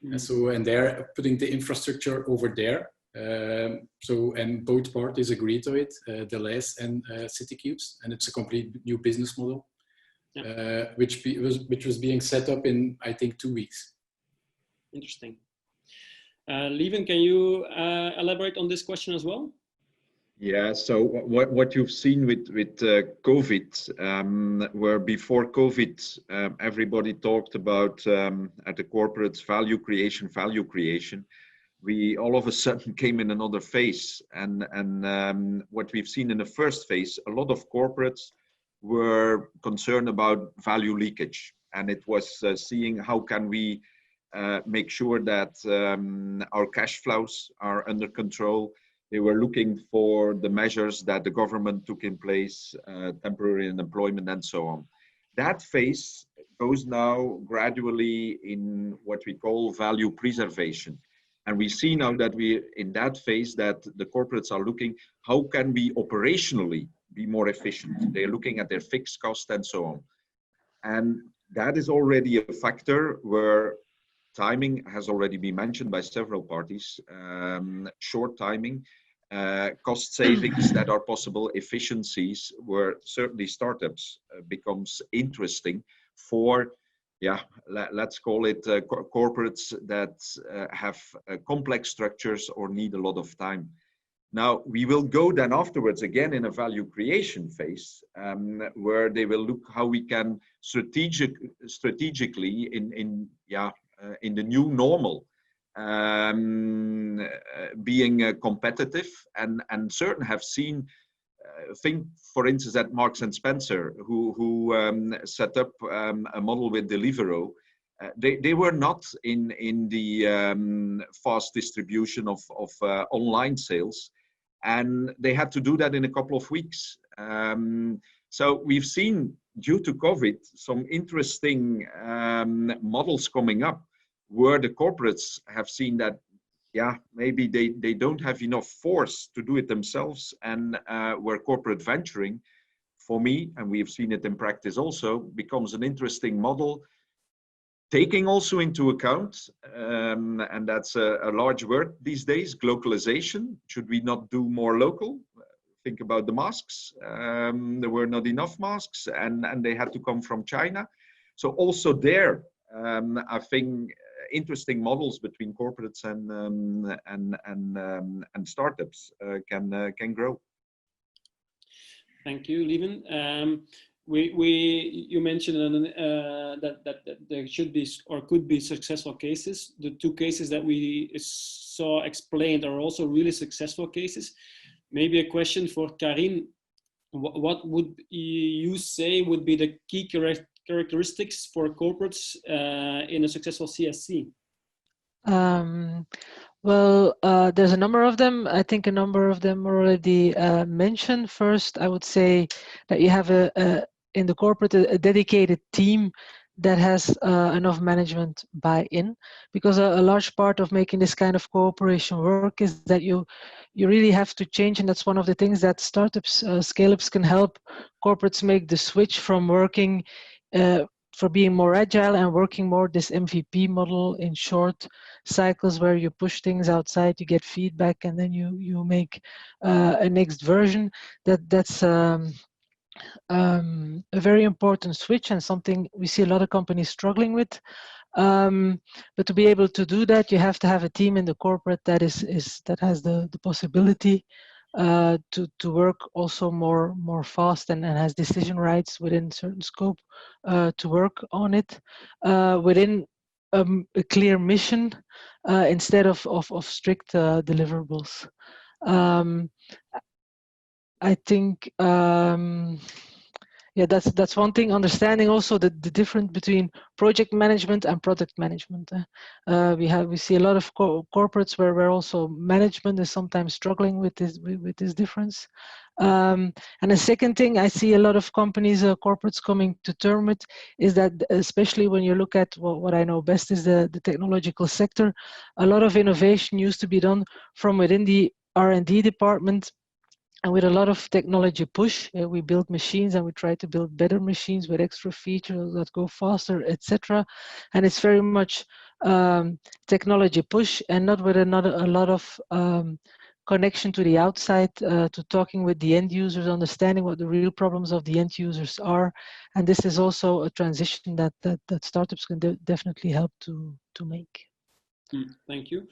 And they're putting the infrastructure over there. And both parties agree to it, Deleuze and City Cubes, and it's a complete new business model, which was being set up in, I think, 2 weeks. Interesting. Lieven, can you elaborate on this question as well? Yeah, so what you've seen with COVID, where before COVID, everybody talked about at the corporates value creation, we all of a sudden came in another phase. And what we've seen in the first phase, a lot of corporates were concerned about value leakage. And it was seeing how can we make sure that our cash flows are under control. They were looking for the measures that the government took in place, temporary unemployment and so on. That phase goes now gradually in what we call value preservation. And we see now that in that phase that the corporates are looking, how can we operationally be more efficient? They're looking at their fixed cost and so on. And that is already a factor where timing has already been mentioned by several parties, short timing, cost savings that are possible, efficiencies, where certainly startups becomes interesting for, let's call it corporates that have complex structures or need a lot of time. Now, we will go then afterwards again in a value creation phase, where they will look how we can strategically in the new normal, being competitive and certain have seen, think for instance at Marks and Spencer, who set up a model with Deliveroo. They were not in the fast distribution of online sales, and they had to do that in a couple of weeks. So we've seen, due to COVID, some interesting models coming up where the corporates have seen that, maybe they don't have enough force to do it themselves, and where corporate venturing, for me, and we've seen it in practice also, becomes an interesting model, taking also into account, and that's a large word these days, globalization. Should we not do more local? Think about the masks. There were not enough masks, and they had to come from China. So also there, I think interesting models between corporates and startups can grow. Thank you, Lieven. You mentioned that there should be or could be successful cases. The two cases that we saw explained are also really successful cases. Maybe a question for Karin. What would you say would be the key characteristics for corporates in a successful CSC? Well, there's a number of them. I think a number of them are already mentioned. First, I would say that you have in the corporate a dedicated team that has enough management buy-in, because a large part of making this kind of cooperation work is that you really have to change, and that's one of the things that startups, scale-ups can help corporates make the switch from working for being more agile and working more this MVP model in short cycles where you push things outside, you get feedback, and then you make a next version. That's a very important switch and something we see a lot of companies struggling with. But to be able to do that, you have to have a team in the corporate that that has the possibility to work also more fast and has decision rights within certain scope to work on it within a clear mission instead of strict deliverables. I think yeah, that's one thing. Understanding also the difference between project management and product management. We see a lot of corporates where also management is sometimes struggling with this difference. And the second thing I see a lot of companies, corporates coming to term with is that, especially when you look at what I know best is the technological sector, a lot of innovation used to be done from within the R&D department. And with a lot of technology push, we build machines and we try to build better machines with extra features that go faster, etc. And it's very much technology push and not with a lot of connection to the outside, to talking with the end users, understanding what the real problems of the end users are. And this is also a transition that startups can definitely help to make. Thank you.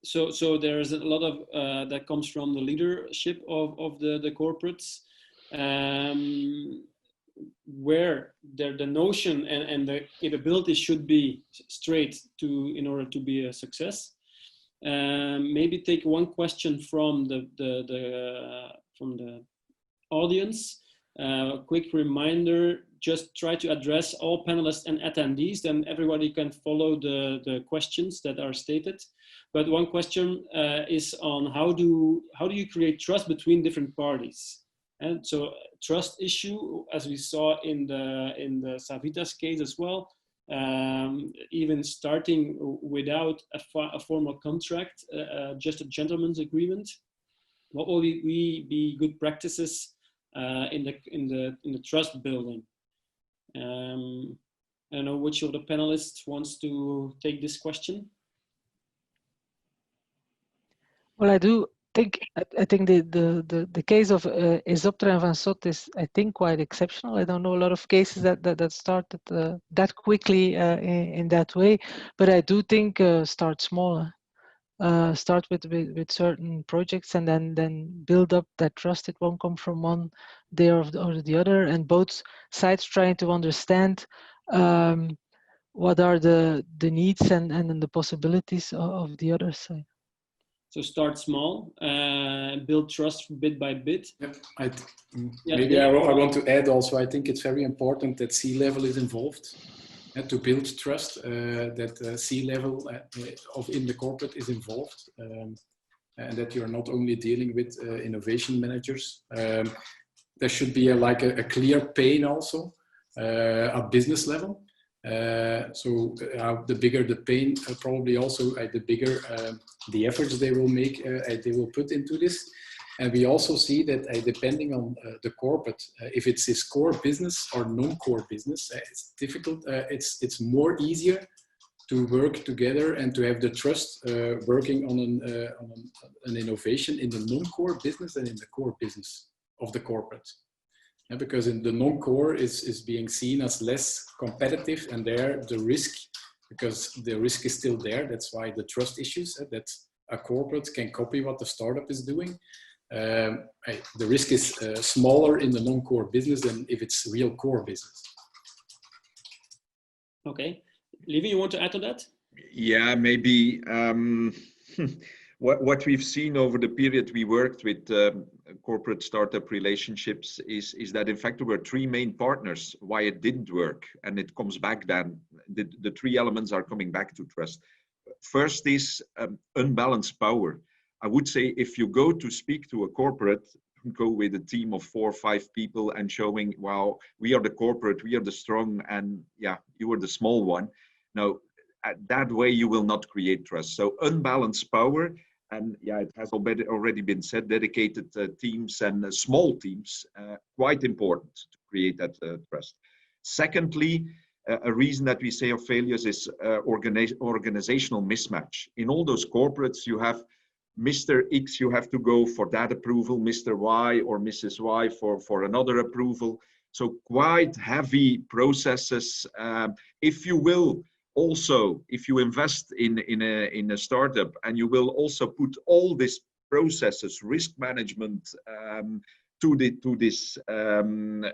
So there's a lot of that comes from the leadership of the corporates, where the notion and the capability should be straight in order to be a success. Maybe take one question from the audience. Quick reminder, just try to address all panelists and attendees, then everybody can follow the questions that are stated. But one question is on how do you create trust between different parties? And so trust issue, as we saw in the Savita's case as well, even starting without a formal contract, just a gentleman's agreement. What will be good practices in the trust building? I don't know which of the panelists wants to take this question. Well, I think the case of Isoptra and Van Sot is, I think, quite exceptional. I don't know a lot of cases that started that quickly in that way, but I do think start smaller. Start with certain projects and then build up that trust. It won't come from one day or the other, and both sides trying to understand what are the needs and the possibilities of the other side. So start small, build trust bit by bit. Yep. Maybe I want to add also, I think it's very important that C-level is involved. To build trust, that C-level in the corporate is involved, and that you're not only dealing with innovation managers. There should be a clear pain also at business level. So the bigger the pain, probably also the bigger the efforts they will make, they will put into this. And we also see that depending on the corporate, if it's his core business or non-core business, it's difficult. It's more easier to work together and to have the trust working on an innovation in the non-core business than in the core business of the corporate. Because in the non-core is being seen as less competitive, and there the risk, because the risk is still there. That's why the trust issues, that a corporate can copy what the startup is doing. The risk is smaller in the non-core business than if it's real core business. Okay. Levi, you want to add to that? Yeah, maybe what we've seen over the period we worked with corporate startup relationships is that in fact there were three main partners why it didn't work, and it comes back then. The three elements are coming back to trust. First is unbalanced power. I would say if you go to speak to a corporate, go with a team of 4 or 5 people and showing, wow, we are the corporate, we are the strong, and yeah, you are the small one. Now, that way you will not create trust. So unbalanced power, and yeah, it has already been said, dedicated teams and small teams, quite important to create that trust. Secondly, a reason that we say of failures is organizational mismatch. In all those corporates, you have Mr. X, you have to go for that approval, Mr. Y or Mrs. Y for another approval. So quite heavy processes. If you will also, if you invest in a startup and you will also put all these processes, risk management, to this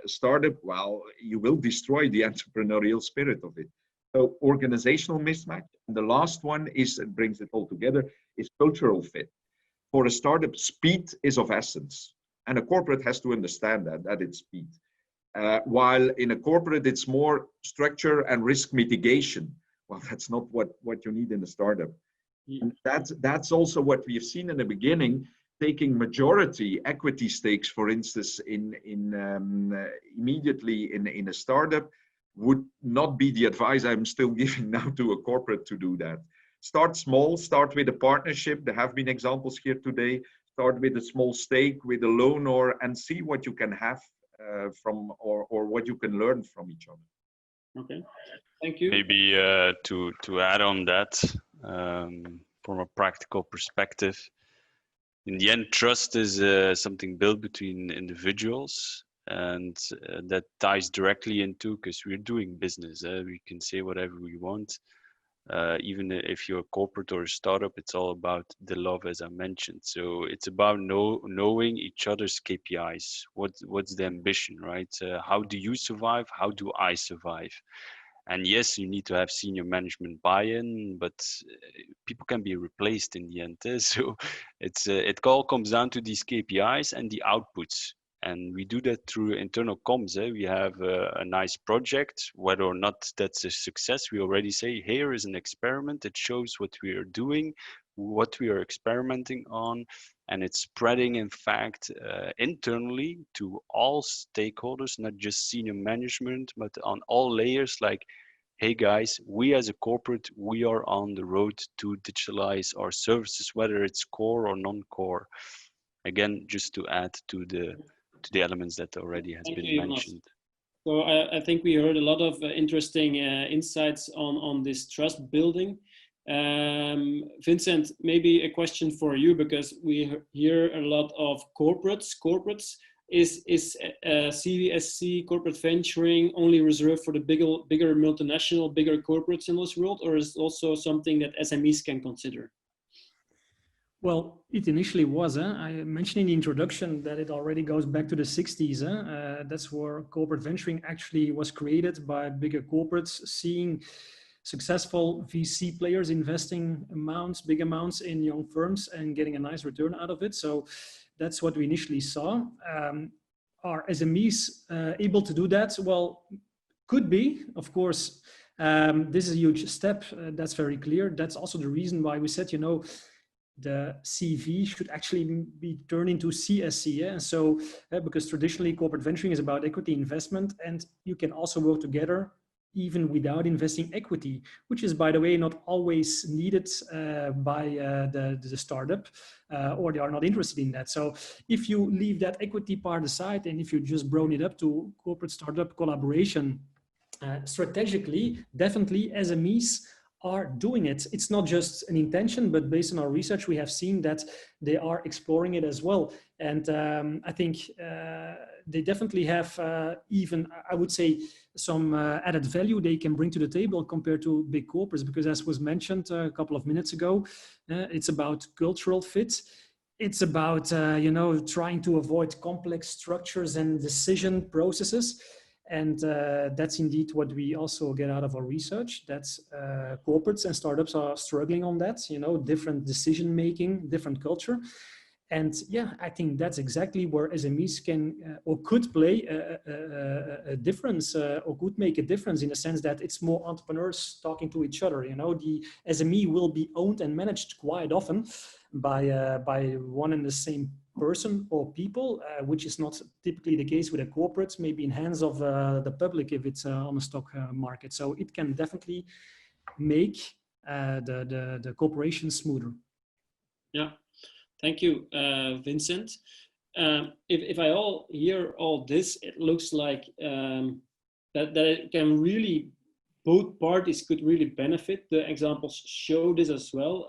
startup, well, you will destroy the entrepreneurial spirit of it. So organizational mismatch. And the last one is, it brings it all together, is cultural fit. For a startup, speed is of essence. And a corporate has to understand that it's speed. While in a corporate, it's more structure and risk mitigation. Well, that's not what you need in a startup. And that's also what we have seen in the beginning. Taking majority equity stakes, for instance, immediately in a startup would not be the advice I'm still giving now to a corporate to do that. Start small, start with a partnership. There have been examples here today. Start with a small stake, with a loan, and see what you can have from, or what you can learn from each other. Okay, thank you. Maybe to add on that, from a practical perspective, in the end, trust is something built between individuals, and that ties directly into, because we're doing business. We can say whatever we want. Even if you're a corporate or a startup, it's all about the love, as I mentioned. So it's about knowing each other's KPIs. What's the ambition, right? How do you survive? How do I survive? And yes, you need to have senior management buy-in, but people can be replaced in the end. So it all comes down to these KPIs and the outputs. And we do that through internal comms. We have a nice project, whether or not that's a success. We already say, here is an experiment. It shows what we are doing, what we are experimenting on, and it's spreading, in fact, internally to all stakeholders, not just senior management, but on all layers. Like, hey guys, we as a corporate, we are on the road to digitalize our services, whether it's core or non-core. Again, just to add to the elements that already has been mentioned. So I think we heard a lot of interesting insights on this trust building. Vincent, maybe a question for you, because we hear a lot of corporates. Is CVSC, corporate venturing, only reserved for the bigger multinational, bigger corporates in this world, or is it also something that SMEs can consider? Well, it initially was. I mentioned in the introduction that it already goes back to the 60s. That's where corporate venturing actually was created by bigger corporates, seeing successful VC players investing big amounts in young firms and getting a nice return out of it. So that's what we initially saw. Are SMEs able to do that? Well, could be, of course. This is a huge step. That's very clear. That's also the reason why we said, the CV should actually be turned into CSC. Yeah? So, because traditionally corporate venturing is about equity investment, and you can also work together even without investing equity, which is, by the way, not always needed by the startup, or they are not interested in that. So if you leave that equity part aside, and if you just broaden it up to corporate startup collaboration, strategically, definitely SMEs are doing it. It's not just an intention, but based on our research, we have seen that they are exploring it as well. And I think they definitely have even, I would say, some added value they can bring to the table compared to big corporates, because as was mentioned a couple of minutes ago, it's about cultural fit. It's about, trying to avoid complex structures and decision processes. And that's indeed what we also get out of our research. That's corporates and startups are struggling on that, different decision-making, different culture. And yeah, I think that's exactly where SMEs can or could play a difference or could make a difference, in the sense that it's more entrepreneurs talking to each other. The SME will be owned and managed quite often by one and the same person or people, which is not typically the case with a corporate, maybe in hands of the public if it's on a stock market. So it can definitely make the cooperation smoother. Yeah, thank you, Vincent. If I hear all this, it looks like that it can really, both parties could really benefit. The examples show this as well,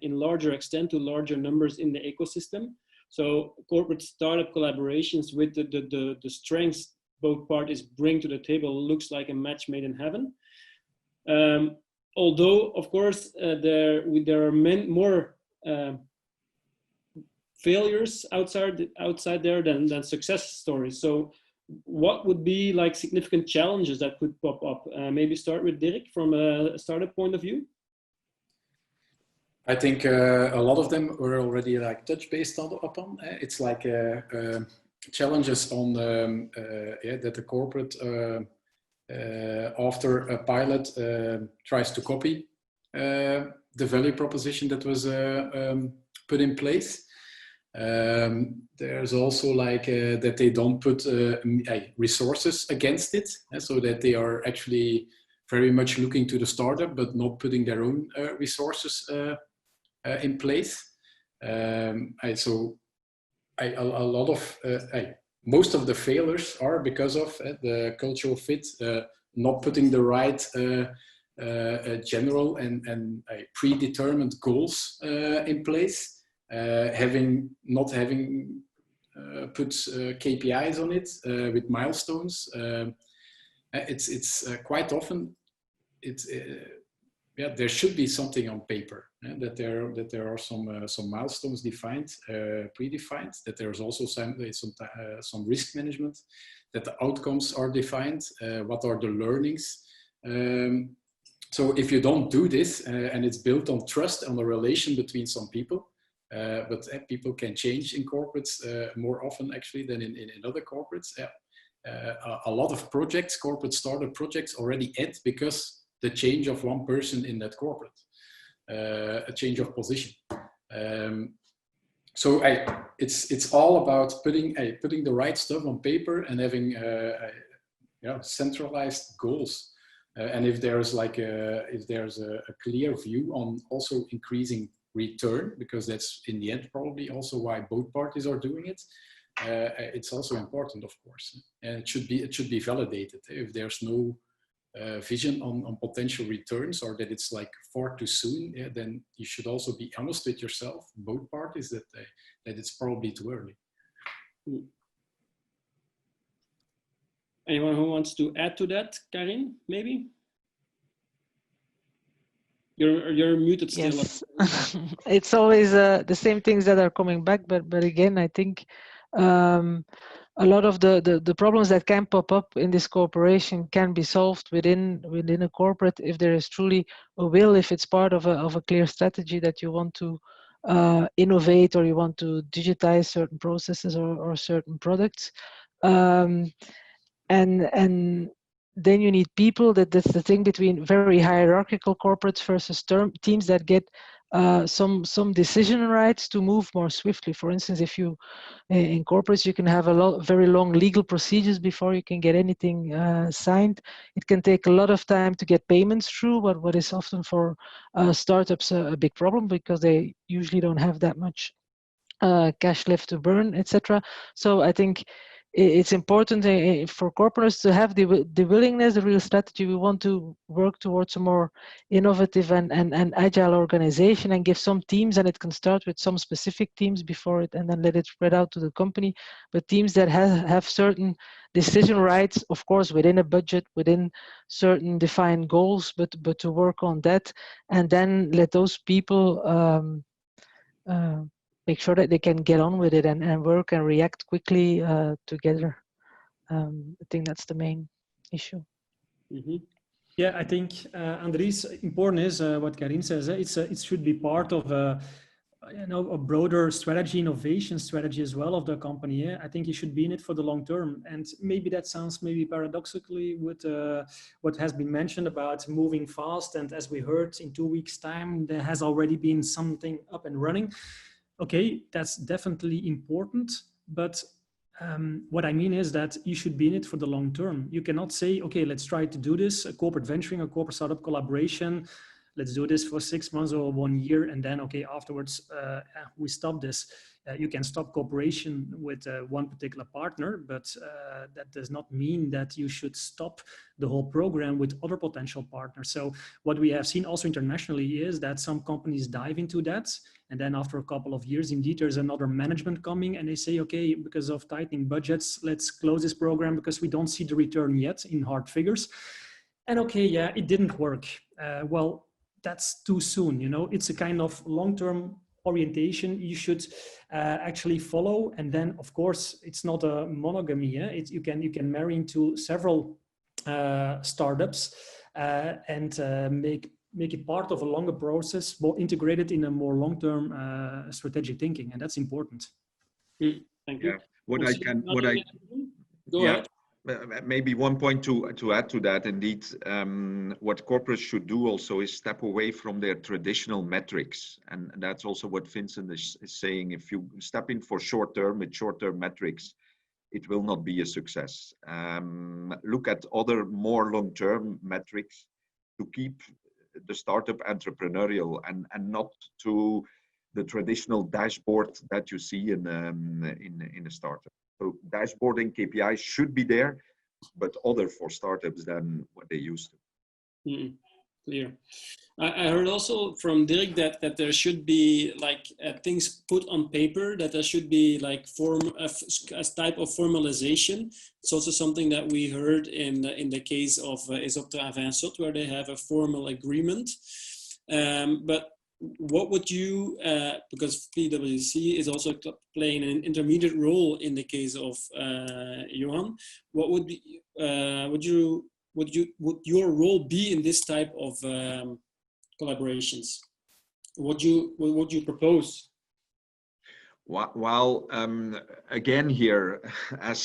in larger extent to larger numbers in the ecosystem. So corporate startup collaborations with the strengths both parties bring to the table looks like a match made in heaven. Although, of course, there are more failures outside there than success stories. So what would be like significant challenges that could pop up? Maybe start with Dirk from a startup point of view. I think a lot of them were already like touch based upon. It's like challenges on that the corporate after a pilot tries to copy the value proposition that was put in place. There's also like that they don't put resources against it, so that they are actually very much looking to the startup but not putting their own resources in place. Most of the failures are because of the cultural fit, not putting the right general and predetermined goals in place, not having put KPIs on it with milestones. It's quite often there should be something on paper, that there are some milestones defined, predefined. That there's also some risk management, that the outcomes are defined. What are the learnings? So if you don't do this, and it's built on trust, on a relation between some people, but people can change in corporates more often actually than in other corporates. A lot of projects, corporate startup projects, already end because the change of one person in that corporate, a change of position. So it's all about putting the right stuff on paper and having centralized goals. And if there's a clear view on also increasing return, because that's in the end probably also why both parties are doing it. It's also important, of course, and it should be validated. If there's no vision on potential returns, or that it's like far too soon, then you should also be honest with yourself, both parties, that it's probably too early. Anyone who wants to add to that? Karin, maybe? You're muted still. Yes. It's always the same things that are coming back, but again, I think a lot of the problems that can pop up in this cooperation can be solved within a corporate if there is truly a will, if it's part of a clear strategy that you want to innovate, or you want to digitize certain processes or certain products, and then you need people. That's the thing between very hierarchical corporates versus teams that get some decision rights to move more swiftly. For instance, if you in corporates, you can have very long legal procedures before you can get anything signed. It can take a lot of time to get payments through, what is often for startups a big problem, because they usually don't have that much cash left to burn, etc. So I think it's important for corporates to have the willingness, the real strategy. We want to work towards a more innovative and agile organization, and give some teams, and it can start with some specific teams before it, and then let it spread out to the company. But teams that have certain decision rights, of course, within a budget, within certain defined goals, but to work on that, and then let those people make sure that they can get on with it and work and react quickly together. I think that's the main issue. Mm-hmm. Yeah, I think Andries, important is what Karin says. It should be part of a broader strategy, innovation strategy as well of the company. I think you should be in it for the long term. And maybe that sounds maybe paradoxically with what has been mentioned about moving fast. And as we heard, in 2 weeks' time, there has already been something up and running. Okay, that's definitely important, but what I mean is that you should be in it for the long term. You cannot say, okay, let's try to do this, a corporate venturing, a corporate startup collaboration, let's do this for 6 months or 1 year, and then okay, afterwards we stop this. You can stop cooperation with one particular partner, but that does not mean that you should stop the whole program with other potential partners. So what we have seen also internationally is that some companies dive into that, and then after a couple of years, indeed, there's another management coming and they say, okay, because of tightening budgets, let's close this program because we don't see the return yet in hard figures. And okay, yeah, it didn't work. Well, that's too soon, you know, it's a kind of long-term orientation you should actually follow. And then of course, it's not a monogamy. Yeah? You can marry into several startups and make it part of a longer process, more integrated in a more long-term strategic thinking, and that's important. Thank you. Yeah. Go ahead. Maybe one point to add to that, indeed, what corporates should do also is step away from their traditional metrics. And that's also what Vincent is saying. If you step in for short-term with short-term metrics, it will not be a success. Look at other more long-term metrics to keep the startup entrepreneurial and not to the traditional dashboard that you see in a startup. So dashboarding KPIs should be there, but other for startups than what they used to. Clear. I heard also from Dirk that there should be like things put on paper, that there should be like a type of formalization. It's also something that we heard in the case of Antwerp, where they have a formal agreement. But what would you, because PwC is also playing an intermediate role in the case of Johan, what would be, would your role be in this type of collaborations? What would you propose? Well, again here, as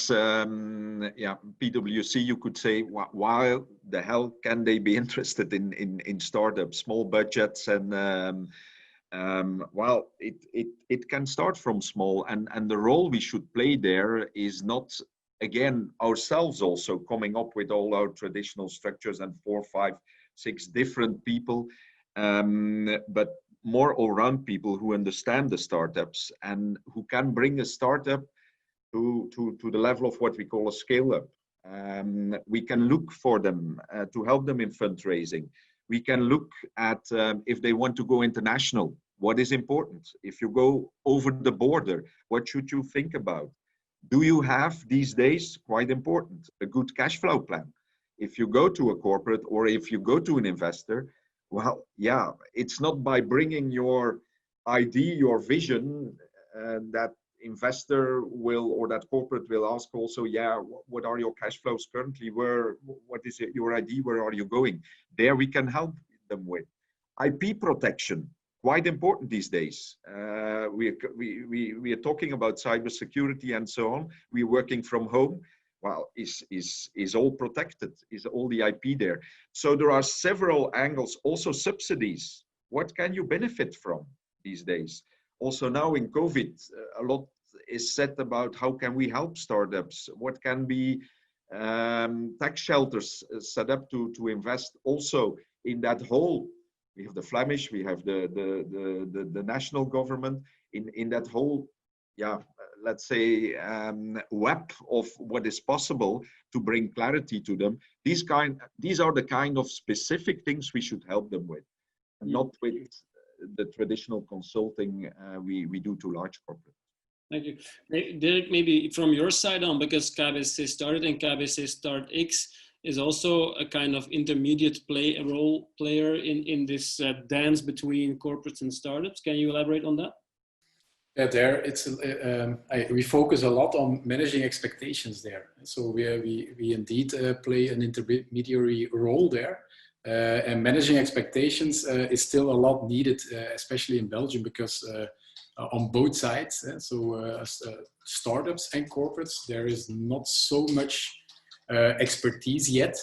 PwC, you could say, why the hell can they be interested in startups, small budgets, and well, it can start from small, and the role we should play there is not, again, ourselves also coming up with all our traditional structures and 4, 5, 6 different people, but more all-round people who understand the startups and who can bring a startup to the level of what we call a scale-up. We can look for them to help them in fundraising. We can look at if they want to go international, what is important? If you go over the border, what should you think about? Do you have these days, quite important, a good cash flow plan? If you go to a corporate or if you go to an investor, well, yeah, it's not by bringing your ID, your vision, that investor will, or that corporate will ask also, yeah, what are your cash flows currently? What is your ID? Where are you going? There we can help them with. IP protection, quite important these days. We are talking about cybersecurity and so on. We're working from home. Well, is all protected? Is all the IP there? So there are several angles, also subsidies. What can you benefit from these days? Also now in COVID, a lot is said about how can we help startups? What can be tax shelters set up to invest also in that whole? We have the Flemish, we have the national government in that whole, yeah, let's say, web of what is possible to bring clarity to them. These are the kind of specific things we should help them with, and not with the traditional consulting we do to large corporates. Thank you. Dirk, maybe from your side on, because KBC Start and KBC Start X is also a kind of intermediate role player in this dance between corporates and startups. Can you elaborate on that? Yeah, there it's we focus a lot on managing expectations there. So we indeed play an intermediary role there, and managing expectations is still a lot needed, especially in Belgium, because on both sides, startups and corporates, there is not so much expertise yet,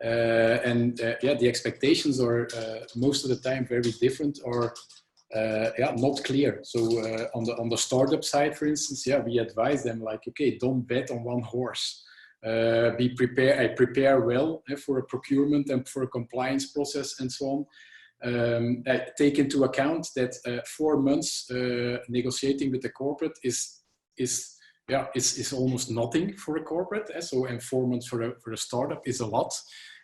and the expectations are most of the time very different or not clear. So on the startup side, for instance, we advise them like, okay, don't bet on one horse. Be prepared. I prepare well for a procurement and for a compliance process and so on. take into account that 4 months negotiating with the corporate is almost nothing for a corporate. So, and 4 months for a startup is a lot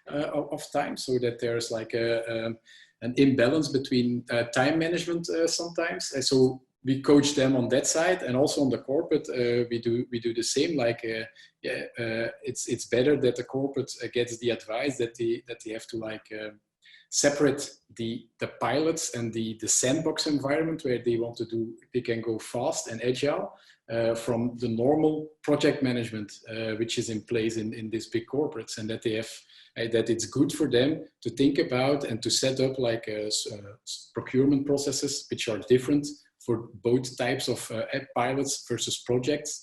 of time. So that there's like an imbalance between time management sometimes. So we coach them on that side, and also on the corporate, we do the same. Like, it's better that the corporate gets the advice that they have to like separate the pilots and the sandbox environment where they can go fast and agile from the normal project management which is in place in these big corporates, and that they have that it's good for them to think about and to set up like procurement processes which are different for both types of pilots versus projects.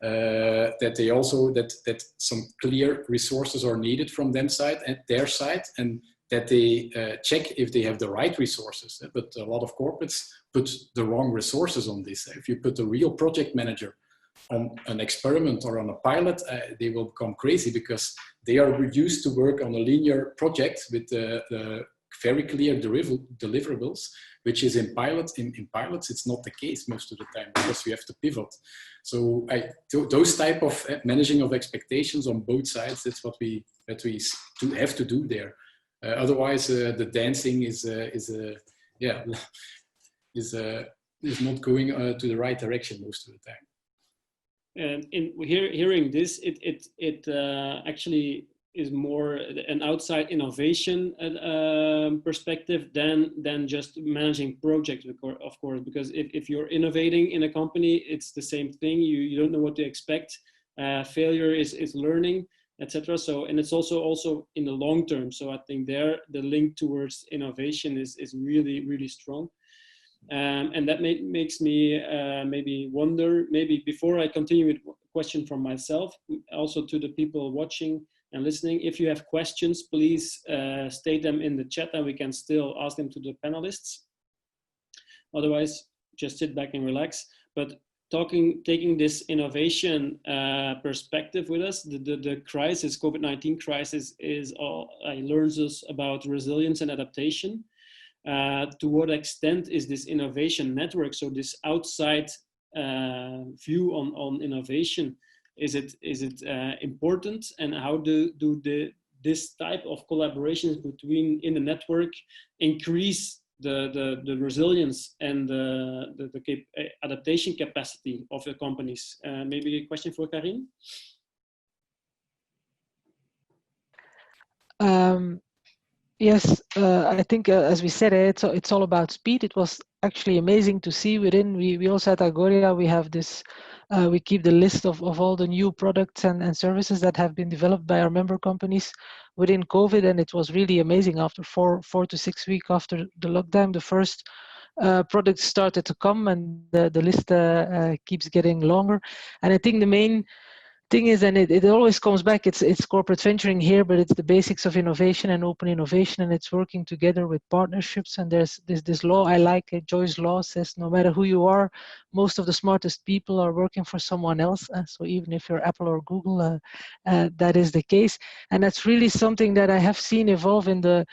That they also that some clear resources are needed from their side, and that they check if they have the right resources. But a lot of corporates put the wrong resources on this. If you put a real project manager on an experiment or on a pilot, they will become crazy, because they are used to work on a linear project with the very clear deliverables, which is in pilots. In pilots, it's not the case most of the time, because you have to pivot. So those type of managing of expectations on both sides, that's what we have to do there. Otherwise, the dancing is not going to the right direction most of the time. And in hearing this, it actually is more an outside innovation perspective than just managing projects, of course, because if you're innovating in a company, it's the same thing. You don't know what to expect. Failure is learning, etc. So, and it's also in the long term. So I think there the link towards innovation is really strong. And that makes me maybe wonder, maybe before I continue with a question from myself, also to the people watching and listening, if you have questions, please state them in the chat, and we can still ask them to the panelists. Otherwise, just sit back and relax. But taking this innovation perspective with us, the crisis, COVID-19 crisis, learns us about resilience and adaptation. To what extent is this innovation network, so this outside view on innovation, is it important, and how do this type of collaborations in the network increase the resilience and the adaptation capacity of the companies? Maybe a question for Karin? Yes, I think as we said, it's all about speed. It was actually amazing to see we also at Agoria, we have this, we keep the list of all the new products and services that have been developed by our member companies within COVID, and it was really amazing. After four to 6 weeks after the lockdown, the first products started to come, and the list keeps getting longer. And I think the main thing is, and it always comes back, it's corporate venturing here, but it's the basics of innovation and open innovation, and it's working together with partnerships. And there's this law I like, Joy's law says, no matter who you are, most of the smartest people are working for someone else. So even if you're Apple or Google, that is the case. And that's really something that I have seen evolve in the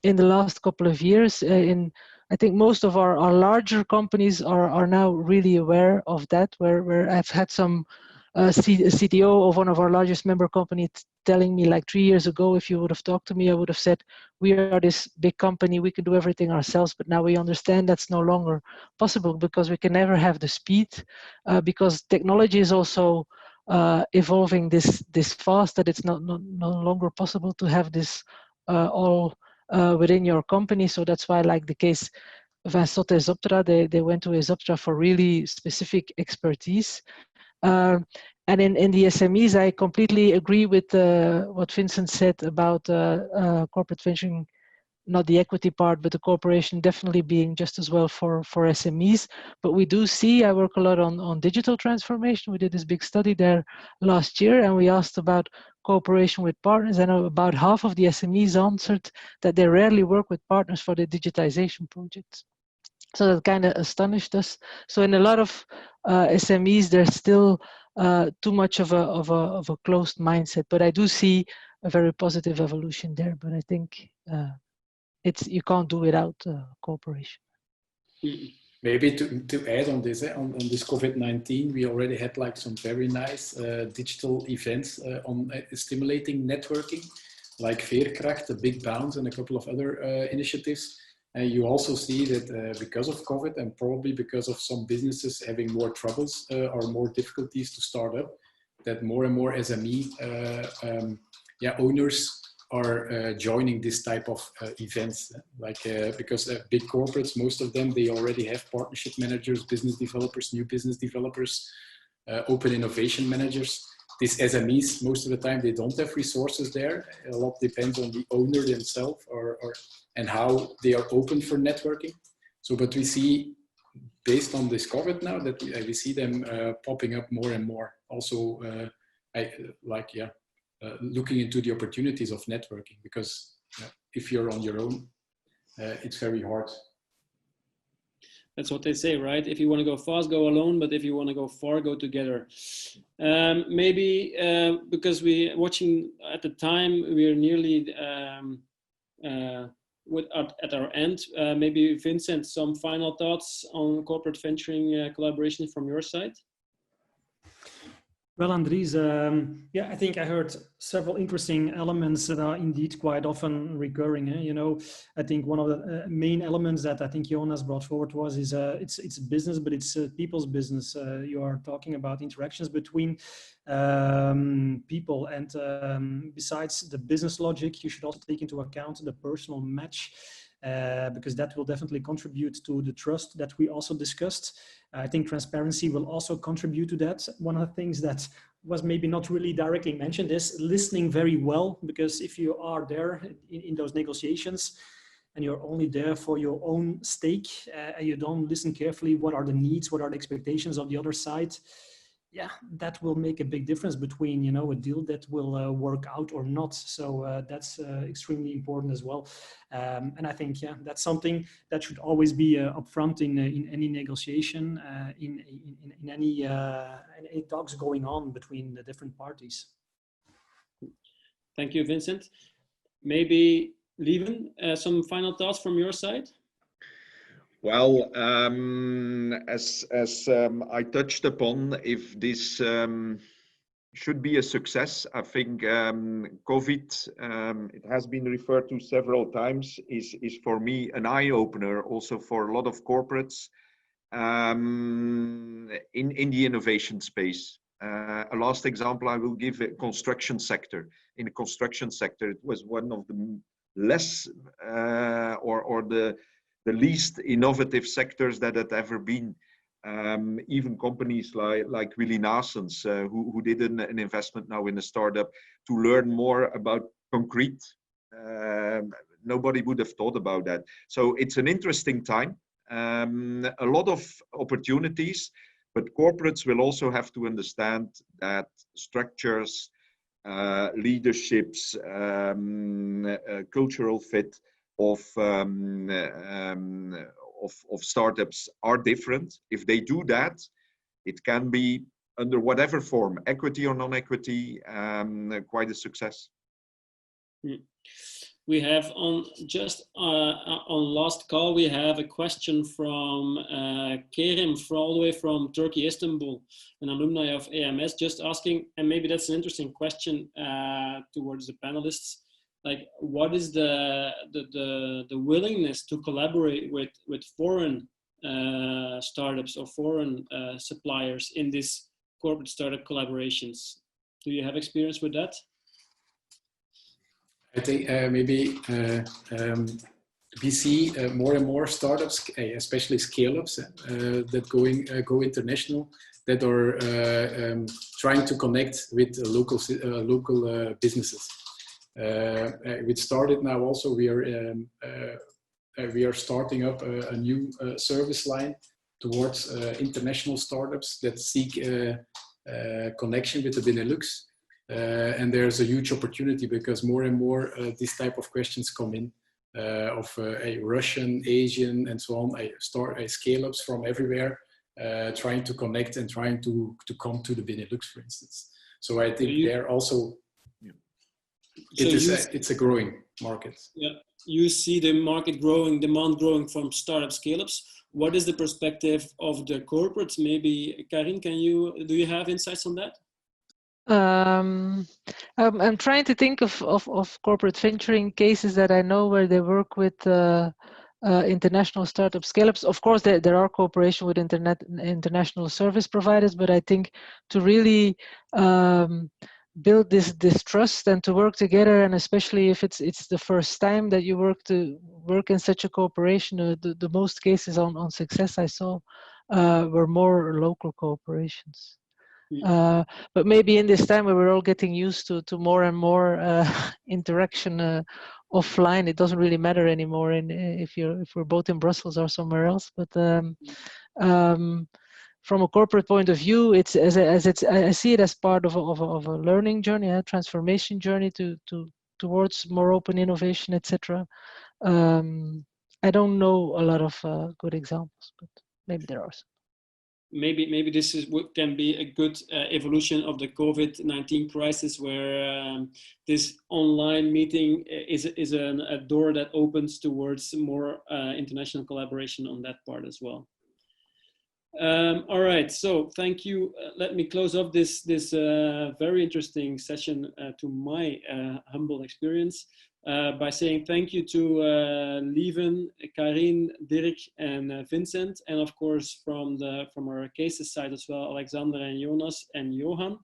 last couple of years. I think most of our larger companies are now really aware of that, where I've had some CTO of one of our largest member companies telling me, like 3 years ago, if you would have talked to me, I would have said, we are this big company, we can do everything ourselves. But now we understand that's no longer possible, because we can never have the speed, because technology is also evolving this fast, that it's no longer possible to have this all within your company. So that's why, like the case Vincent et Zoptra, they went to Zoptra for really specific expertise. And in the SMEs, I completely agree with what Vincent said about corporate venturing, not the equity part, but the cooperation definitely being just as well for SMEs. But we do see, I work a lot on digital transformation. We did this big study there last year, and we asked about cooperation with partners, and about half of the SMEs answered that they rarely work with partners for the digitization projects. So that kind of astonished us. So in a lot of SMEs, there's still too much of a closed mindset. But I do see a very positive evolution there. But I think you can't do without cooperation. Maybe to add on this, on this COVID-19, we already had like some very nice digital events on stimulating networking, like Veerkracht, the Big Bounce, and a couple of other initiatives. And you also see that because of COVID and probably because of some businesses having more troubles or more difficulties to start up, that more and more SME owners are joining this type of events. Like because big corporates, most of them, they already have partnership managers, business developers, new business developers, open innovation managers. These SMEs, most of the time, they don't have resources there. A lot depends on the owner themselves and how they are open for networking. So, but we see, based on this COVID now, that we see them popping up more and more. Also, looking into the opportunities of networking, because if you're on your own, it's very hard. That's what they say, right? If you want to go fast, go alone. But if you want to go far, go together. Maybe because we watching at the time, we are nearly at our end. Maybe Vincent, some final thoughts on corporate venturing collaboration from your side? Well, Andries, I think I heard several interesting elements that are indeed quite often recurring. You know, I think one of the main elements that I think Jonas brought forward is it's business, but it's people's business. You are talking about interactions between people, and besides the business logic, you should also take into account the personal match. Because that will definitely contribute to the trust that we also discussed. I think transparency will also contribute to that. One of the things that was maybe not really directly mentioned is listening very well, because if you are there in those negotiations and you're only there for your own stake, and you don't listen carefully, what are the needs, what are the expectations of the other side, that will make a big difference between, you know, a deal that will work out or not. So that's extremely important as well. And I think, that's something that should always be upfront in any negotiation, in any talks going on between the different parties. Thank you, Vincent. Maybe Lieven, some final thoughts from your side? Well, as I touched upon, if this should be a success, I think COVID, it has been referred to several times, is for me an eye-opener also for a lot of corporates in the innovation space. A last example I will give, a construction sector. In the construction sector, it was one of the less or the least innovative sectors that had ever been. Even companies like Willy Naessens, who did an investment now in a startup to learn more about concrete. Nobody would have thought about that. So it's an interesting time, a lot of opportunities, but corporates will also have to understand that structures, leaderships, cultural fit of startups are different. If they do that, it can be under whatever form, equity or non-equity, quite a success. We have on last call, we have a question from Kerim, all the way from Turkey, Istanbul, an alumni of AMS, just asking, and maybe that's an interesting question towards the panelists. Like, what is the willingness to collaborate with foreign startups or foreign suppliers in these corporate startup collaborations? Do you have experience with that? I think maybe we see more and more startups, especially scale-ups, that go international, that are trying to connect with local businesses. We started now also, we are starting up a new service line towards international startups that seek connection with the Benelux. And there's a huge opportunity because more and more these type of questions come in of Russian, Asian, and so on. Scale-ups from everywhere trying to connect and trying to come to the Benelux, for instance. So I think they're also, it's a growing. market. Yeah, you see the market growing, demand growing from startup scale-ups. What is the perspective of the corporates? Maybe Karin, do you have insights on that? I'm trying to think of corporate venturing cases that I know where they work with international startup scale-ups. Of course, there are cooperation with international service providers, but I think to really build this trust and to work together, and especially if it's the first time that you work in such a cooperation, the most cases on success I saw were more local cooperations. But maybe in this time where we're all getting used to more and more interaction offline, it doesn't really matter anymore if we're both in Brussels or somewhere else. But from a corporate point of view, I see it as part of a learning journey, a transformation journey towards more open innovation, etc. I don't know a lot of good examples, but maybe there are some. Maybe this can be a good evolution of the COVID-19 crisis, where this online meeting is a door that opens towards more international collaboration on that part as well. All right, so thank you. Let me close off this very interesting session to my humble experience by saying thank you to Lieven, Karin, Dirk, and Vincent, and of course from our cases side as well, Alexander and Jonas and Johan.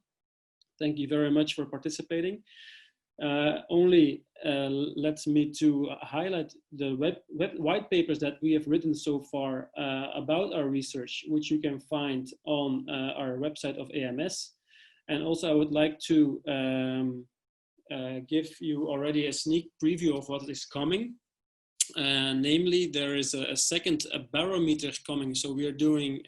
Thank you very much for participating. Only lets me to highlight the white papers that we have written so far about our research, which you can find on our website of AMS. And also I would like to give you already a sneak preview of what is coming. Namely, there is a second barometer coming. So we are doing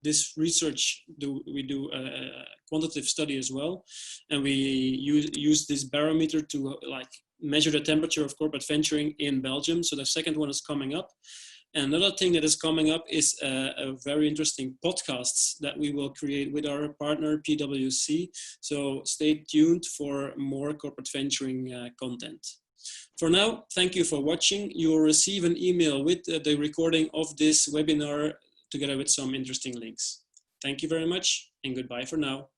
this research, we do a quantitative study as well, and we use this barometer to measure the temperature of corporate venturing in Belgium. So the second one is coming up. And another thing that is coming up is a very interesting podcasts that we will create with our partner PwC. So stay tuned for more corporate venturing content. For now, thank you for watching. You will receive an email with the recording of this webinar together with some interesting links. Thank you very much and goodbye for now.